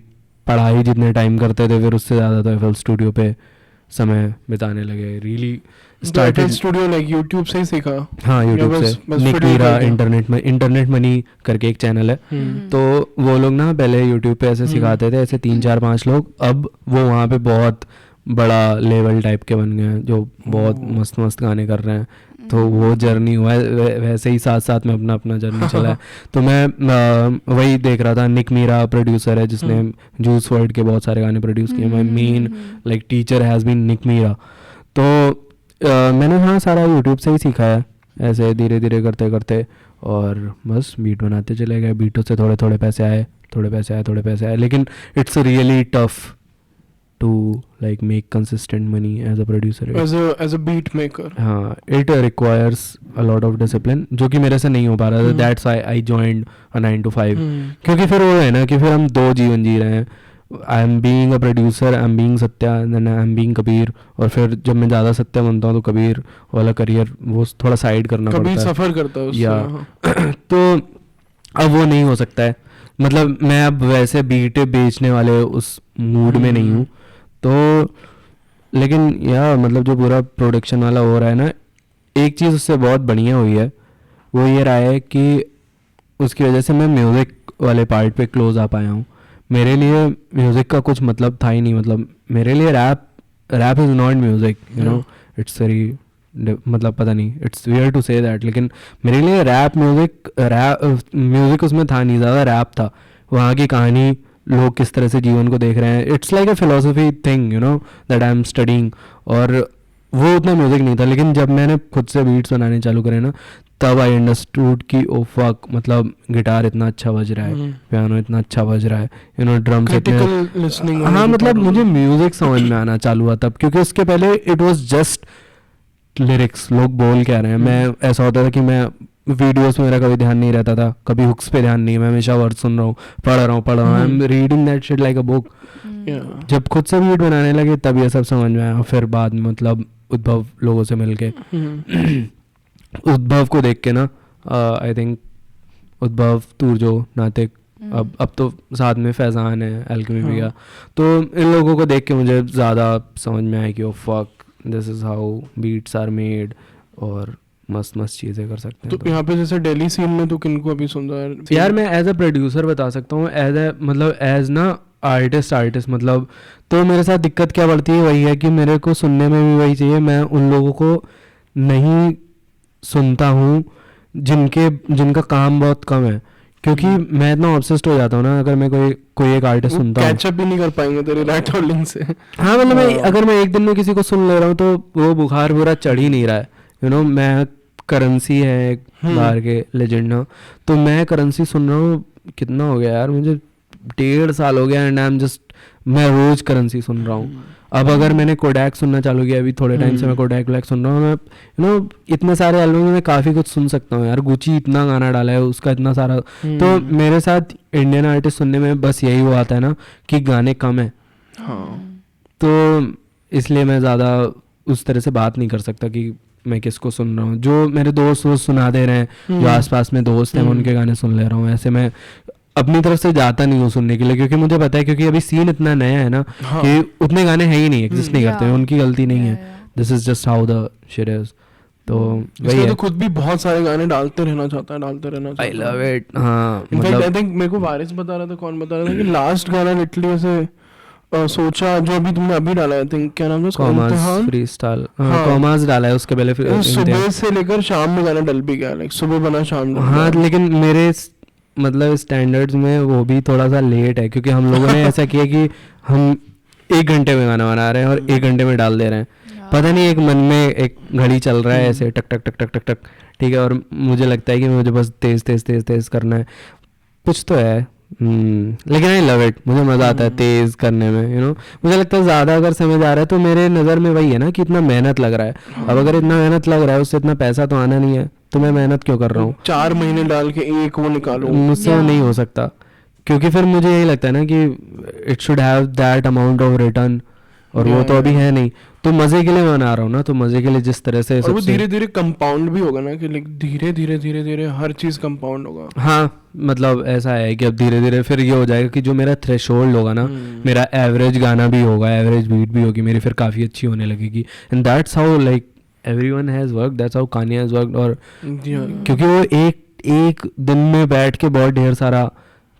पढ़ाई जितने टाइम करते थे, फिर उससे ज़्यादा तो FL स्टूडियो पे समय बिताने लगे। Really started studio like YouTube से ही सीखा? हाँ, यूट्यूब से। निक मीरा इंटरनेट मनी करके एक चैनल है, तो वो लोग ना पहले यूट्यूब पे ऐसे सिखाते थे, ऐसे 3-4-5 लोग। अब वो वहाँ पे बहुत बड़ा लेवल टाइप के बन गए हैं, जो बहुत मस्त मस्त गाने कर रहे हैं। तो वो जर्नी हुआ है, वैसे ही साथ साथ में अपना जर्नी चला है। तो मैं वही देख रहा था, निक मीरा प्रोड्यूसर है जिसने जूस वर्ल्ड के बहुत सारे गाने प्रोड्यूस किए। My main like teacher has been Nick Mira. तो मैंने हाँ सारा यूट्यूब से ही सीखा है, ऐसे धीरे धीरे करते करते। और बस बीट बनाते चले गए, बीटों से थोड़े थोड़े पैसे आए, थोड़े पैसे आए, थोड़े पैसे आए, लेकिन it's really tough to like make consistent money as a producer. As a beat maker. हाँ, it requires a lot of discipline, जो कि मेरे से नहीं हो पा रहा था. That's why I joined a 9 to 5. क्योंकि फिर वो है ना कि फिर हम दो जीवन जी रहे हैं. I am being a producer, I am being Satya, then I am being Kabir. और फिर जब मैं ज़्यादा सत्या बनता हूँ तो कबीर वाला करियर वो थोड़ा साइड करना पड़ता है. कबीर सफ़र करता है उससे. तो अब वो नहीं हो सकता है. मतलब मैं अब वैसे बीट बेचने वाले उस मूड में नहीं हूँ. तो लेकिन मतलब जो पूरा प्रोडक्शन वाला हो रहा है ना, एक चीज़ उससे बहुत बढ़िया हुई है, वो ये रहा है कि उसकी वजह से मैं म्यूज़िक वाले पार्ट पे क्लोज आ पाया हूँ. मेरे लिए म्यूज़िक का कुछ मतलब था ही नहीं. मतलब मेरे लिए rap is not music, you know, it's very, मतलब पता नहीं, it's weird to say that, लेकिन मेरे लिए म्यूज़िक उसमें था नहीं, ज़्यादा रैप था. वहाँ की कहानी, लोग किस तरह से जीवन को देख रहे हैं, it's like a philosophy thing, you know, that I am studying. और वो उतना म्यूज़िक नहीं था. लेकिन जब मैंने खुद से बीट्स बनाने चालू करे ना, तब आई अंडरस्टूड कि ओ फक, मतलब गिटार इतना अच्छा बज रहा है, पियानो इतना अच्छा बज रहा है, यू नो, ड्रम्स इतने. हाँ, मतलब मुझे म्यूज़िक समझ में आना चालू हुआ तब, क्योंकि उसके पहले इट वॉज जस्ट लिरिक्स, लोग बोल क्या रहे हैं. मैं ऐसा होता था कि मैं वीडियोस में मेरा कभी ध्यान नहीं रहता था, कभी हुक्स पे ध्यान नहीं, मैं हमेशा वर्ड सुन रहा हूँ, पढ़ रहा हूँ, I am reading that shit like a book. जब खुद से बीट बनाने लगे तब ये सब समझ में आया. फिर बाद में मतलब उद्भव लोगों से मिलके उद्भव को देख के ना, आई थिंक उद्भव, तुरजो, नातिक, अब तो साथ में फैज़ान है, एल्केमी भी गया. तो इन लोगों को देख के मुझे ज़्यादा समझ में आया कि oh fuck, this is how beats are made, और मस्त चीज़ें कर सकते हैं. तो यहाँ पे जैसे दिल्ली सीन में तो किनको अभी सुन रहा है यार? मैं एज अ प्रोड्यूसर बता सकता हूँ, एज ना आर्टिस्ट, मतलब तो मेरे साथ दिक्कत क्या पड़ती है, वही है कि मेरे को सुनने में भी वही चाहिए. मैं उन लोगों को नहीं सुनता हूँ जिनका काम बहुत कम है, क्योंकि मैं इतना ऑब्सेस्ड हो जाता हूँ ना. अगर मैं कोई एक आर्टिस्ट सुनता हूँ, कैचअप भी नहीं कर पाएंगे तेरे रैट होल्डिंग से. हाँ, मतलब अगर मैं एक दिन में किसी को सुन ले रहा हूँ तो वो बुखार पूरा चढ़ ही नहीं रहा है, यू नो. मैं करेंसी है एक बाहर के लेजेंड ना, तो मैं करेंसी सुन रहा हूँ, कितना हो गया यार, मुझे 1.5 साल हो गया, एंड आई एम जस्ट, मैं रोज करेंसी सुन रहा हूँ. अब अगर मैंने कोडैक सुनना चालू किया, अभी थोड़े टाइम से मैं कोडैक सुन रहा हूँ. मैं, यू नो, इतने सारे एल्बम में काफ़ी कुछ सुन सकता हूँ यार. गुची इतना गाना डाला है, उसका इतना सारा. तो मेरे साथ इंडियन आर्टिस्ट सुनने में बस यही वो आता है ना कि गाने कम है. तो इसलिए मैं ज़्यादा उस तरह से बात नहीं कर सकता कि मैं किसको सुन रहा हूँ. जो मेरे दोस्त वो सुना दे रहे हैं, जो आसपास में दोस्त हैं, मैं उनके गाने सुन ले रहा हूँ. ऐसे मैं अपनी तरफ से जाता नहीं हूँ सुनने के लिए, क्योंकि मुझे पता है, क्योंकि अभी सीन इतना नया है ना कि उतने गाने हैं ही नहीं, एग्जिस्ट नहीं करते. उनकी गलती नहीं है, this is just how the shit is. तो वही है. तो खुद भी बहुत सारे गाने डालते रहना चाहता है. I love it. हाँ, मतलब आई थिंक मेरे को वारिस बता रहा था, कौन बता रहा था कि लास्ट गाना लिटरली ऐसे सोचा, जो अभी तुमने अभी डाला, आई थिंक क्या नाम है उसका, कॉमर्स फ्रीस्टाइल. कॉमर्स डाला है, उसके पहले फिर सुबह से लेकर शाम में गाना डल भी गया, लाइक सुबह बना शाम डल. हाँ, लेकिन मेरे मतलब स्टैंडर्ड्स में वो भी थोड़ा सा लेट है, क्योंकि हम लोगों ने ऐसा किया कि हम 1 घंटे में गाना बना रहे हैं और 1 घंटे में डाल दे रहे हैं. पता नहीं, एक मन में एक घड़ी चल रहा है ऐसे, टक टक टक टक टक टक, ठीक है. और मुझे लगता है कि मुझे बस तेज करना है. कुछ तो है, लेकिन आई लव इट. मुझे मज़ा आता है तेज़ करने में, यू नो. मुझे लगता है ज़्यादा अगर समय जा रहा है तो मेरे नज़र में वही है ना कि इतना मेहनत लग रहा है. अब अगर इतना मेहनत लग रहा है, उससे इतना पैसा तो आना नहीं है, तो मैं मेहनत क्यों कर रहा हूँ? 4 महीने डाल के एक वो निकालो, मुझसे वो नहीं हो सकता. क्योंकि फिर मुझे यही लगता है ना कि it should have that amount of return, और वो तो अभी है नहीं. तो मजे के लिए बना रहा हूँ ना, तो मजे के लिए जिस तरह से, और वो धीरे धीरे कंपाउंड भी होगा ना, कि धीरे धीरे हर चीज कंपाउंड होगा. हाँ, मतलब ऐसा है कि अब धीरे धीरे फिर ये हो जाएगा कि जो मेरा थ्रेशोल्ड होगा ना, मेरा एवरेज गाना भी होगा, एवरेज बीट भी होगी मेरी, फिर काफ़ी अच्छी होने लगेगी. And that's how like everyone has worked, that's how Kanye has worked. और क्योंकि वो एक दिन में बैठ के बहुत ढेर सारा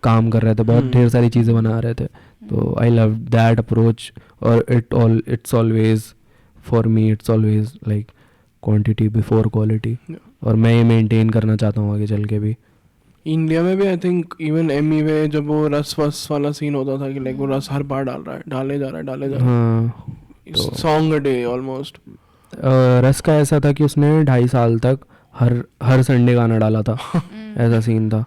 काम कर रहे थे, बहुत ढेर सारी चीज़ें बना रहे थे. तो आई लव दैट अप्रोच. और it's always for me, it's always like quantity before quality. और मैं ये मेंटेन करना चाहता हूँ आगे चल के भी. इंडिया में भी आई थिंक इवन एमी में जब वो रस वस वाला सीन होता था कि लाइक वो रस हर बार डाले जा रहा है. हाँ, सॉन्ग अ डे ऑलमोस्ट. रस का ऐसा था कि उसने 2.5 साल तक हर संडे गाना डाला था, ऐसा सीन था.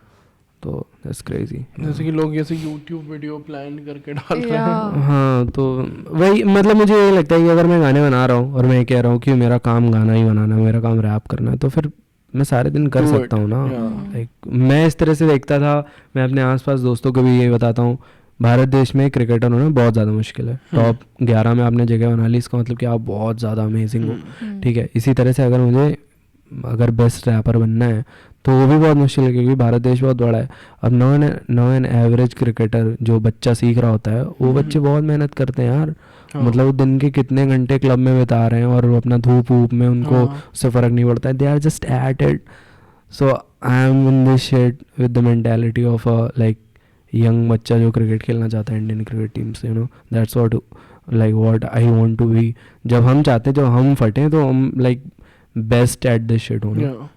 तो दैट्स क्रेजी. जैसे कि लोग जैसे यूट्यूब वीडियो प्लान करके डाल रहे हैं. Yeah. हाँ, तो वही मतलब मुझे ये लगता है कि अगर मैं गाने बना रहा हूँ और मैं कह रहा हूँ कि मेरा काम गाना ही बनाना है, मेरा काम रैप करना है, तो फिर मैं सारे दिन कर Do सकता it. हूँ ना. Yeah. लाइक मैं इस तरह से देखता था. मैं अपने आसपास दोस्तों को भी ये बताता हूँ, भारत देश में क्रिकेटर होना बहुत ज़्यादा मुश्किल है. टॉप 11 में आपने जगह बना ली, इसका मतलब कि आप बहुत ज़्यादा अमेजिंग हो. ठीक है, इसी तरह से अगर बेस्ट रैपर बनना है तो वो भी बहुत मुश्किल है, क्योंकि भारत देश बहुत बड़ा है. अब नो एन एवरेज क्रिकेटर जो बच्चा सीख रहा होता है, वो बच्चे बहुत मेहनत करते हैं यार. मतलब वो दिन के कितने घंटे क्लब में बिता रहे हैं और वो अपना धूप वूप में उनको उससे फ़र्क नहीं पड़ता है. They are just at it. So I am in this shit with the mentality of a like young बच्चा जो क्रिकेट खेलना चाहता है इंडियन क्रिकेट टीम से. That's what I want to be. जब हम चाहते हैं, जब हम फटें, तो हम like best at this shit होना.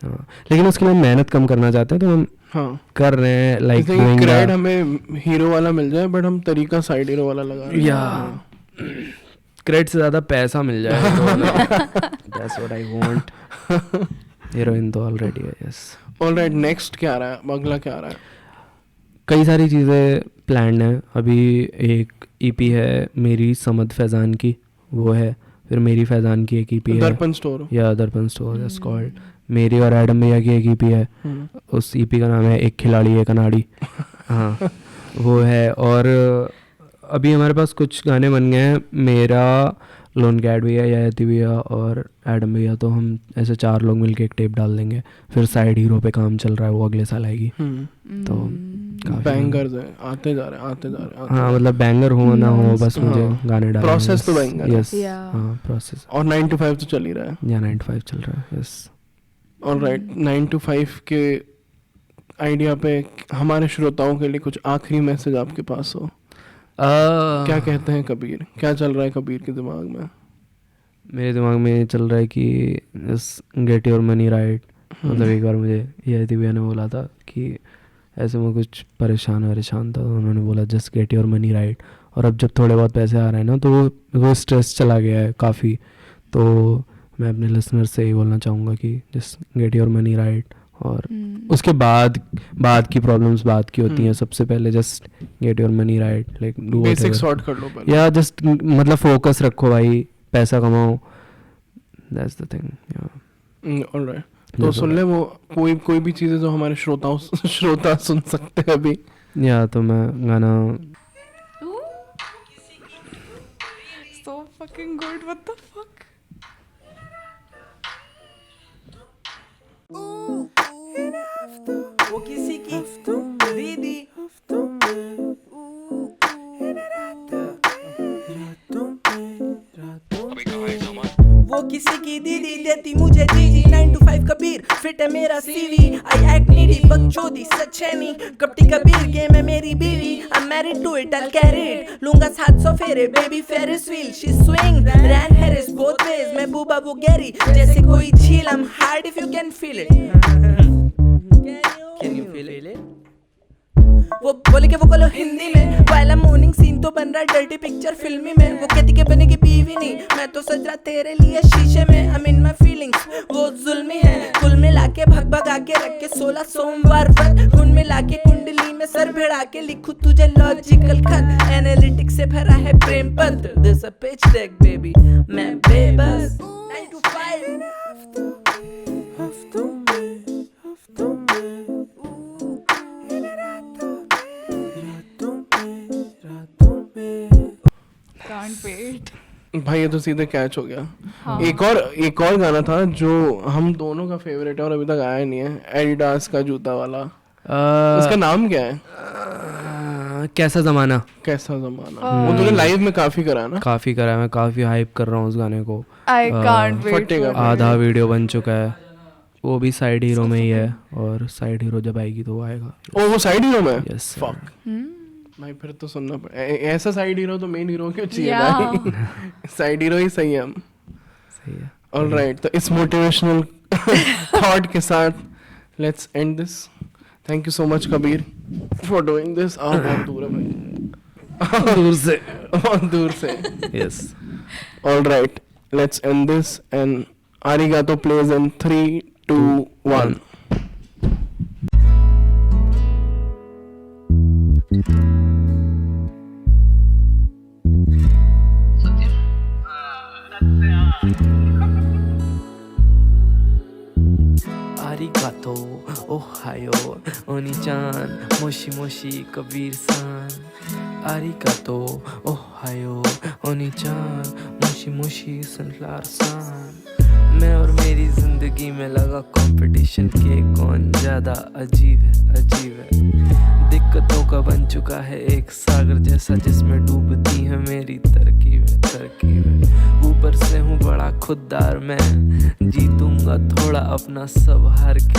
हाँ, लेकिन उसके लिए मेहनत कम करना चाहते हैं, तो हम कर रहे हैं. लाइक क्रेडिट हमें हीरो वाला मिल जाए, बट हम तरीका साइड हीरो वाला लगा रहे हैं. या क्रेडिट से ज़्यादा पैसा मिल जाए, that's what I want. Heroine तो ऑलरेडी है. यस. ऑलराइट, नेक्स्ट क्या आ रहा है, अगला क्या आ रहा है? कई सारी चीज़ें प्लान है. अभी एक ईपी है मेरी समद फैज़ान की, वो है. फिर मेरी फैज़ान की एक ईपी है, दर्पण स्टोर. या दर्पण स्टोर दैट्स कॉल्ड. मेरी और एडम भैया की एक ईपी है. उस ईपी का नाम है एक खिलाड़ी एक अनाड़ी. हाँ, वो है. और अभी हमारे पास कुछ गाने बन गए हैं. मेरा, लोन कैट भैया, यति भैया और एडम भैया, तो हम ऐसे 4 लोग मिलके एक टेप डाल देंगे. फिर साइड हीरो पे काम चल रहा है, वो अगले साल आएगी. तो बैंगर्स है, आते जा रहे हैं. हाँ, मतलब बैंगर हो ना हो, बस मुझे गाने डालने. प्रोसेस तो बैंगर है. यस. हाँ, प्रोसेस. और 9 to 5 तो चल ही रहा है. या 9 to 5 चल रहा है. यस. ऑलराइट, 9 to 5 के आइडिया पे हमारे श्रोताओं के लिए कुछ आखिरी मैसेज आपके पास हो? क्या कहते हैं कबीर? क्या चल रहा है कबीर के दिमाग में? मेरे दिमाग में ये चल रहा है कि गेट योर मनी राइट. मतलब एक बार मुझे यति भैया ने बोला था कि ऐसे में कुछ परेशान था, तो उन्होंने बोला just get your money right. और अब जब थोड़े बहुत पैसे आ रहे हैं ना, तो वो स्ट्रेस चला गया है काफ़ी. तो मैं अपने लिसनर से यही बोलना चाहूँगा कि just get your money right. और उसके बाद की प्रॉब्लम्स बाद की होती हैं. सबसे पहले just get your money right. Like do basic sort कर लो पहले. या जस्ट मतलब फोकस रखो भाई, पैसा कमाओ. That's the thing. ऑलराइट, तो सुन ले वो कोई भी चीज़ें जो हमारे श्रोता सुन सकते हैं अभी. या तो मैं गाना So fucking good, what the fuck? वो किसी की दीदी वो किसी की दीदी देती मुझे जीजी. 9 to 5 कबीर फिट है मेरा सीवी. आई एक्ट नीडी बकचोदी सच है नहीं. कपटी कबीर गेम है मेरी बीवी. I'm married to it, I'll carry it. लूंगा 700 फेरे baby Ferris wheel. She swing, ran Harris both ways. मैं बूबा वो गैरी जैसे कोई झील. I'm hard if you can feel it. Can you feel it? वो बोले कि वो कलो हिंदी में. वाला मॉर्निंग सीन तो बन रहा डर्टी पिक्चर फिल्मी में. वो कहती के बनेगी बीवी नहीं, मैं तो सज रहा तेरे लिए शीशे में. I'm in my feelings, वो जुल्मी है. कुल मिला के भगा के रख के 16 सोमवार पर कुल मिला के कुंडली में सर भिड़ा के लिखूं तुझे लॉजिकल खत. एनालिटिक्स से भरा है प्रेम पत्र. There's a pitch deck baby, मैं बेबस. 9 to 5 Can't wait. भाई ये तो सीधे कैच हो गया. हाँ. एक और गाना था जो हम दोनों का फेवरेट है और अभी तक आया नहीं है, एडिडास का जूता वाला. उसका नाम क्या है? कैसा ज़माना. वो तूने लाइव में काफी करा ना? काफ़ी करा है. मैं काफ़ी हाइप कर रहा हूँ उस गाने को. I can't wait. फटेगा. आधा वीडियो बन चुका है. वो भी साइड हीरो में ही है, और साइड हीरो जब आएगी तो वो आएगा. ओ वो साइड हीरो में? यस. फक भाई, फिर तो सुनना ऐसा साइड हीरो तो मेन हीरो क्यों चाहिए Yeah. भाई? साइड हीरो ही सही है. हम सही है. ऑलराइट, तो इस मोटिवेशनल थॉट के साथ let's end this. Thank you so much Kabir for doing this. आप बहुत दूर है भाई. दूर से. Yes. Alright, let's end this and आरिगातो प्लेज in 3 2 1 Arigato, Ohio, Oni-chan, Moshi Moshi, Kabir-san. Arigato, Ohio, Oni-chan, Moshi Moshi, Sunflower-san. मैं और मेरी जिंदगी में लगा कंपटीशन के कौन ज्यादा अजीब है दिक्कतों का बन चुका है एक सागर जैसा जिसमें डूबती है मेरी तरकीब ऊपर से हूँ बड़ा खुददार मैं जीतूंगा थोड़ा अपना सब हार के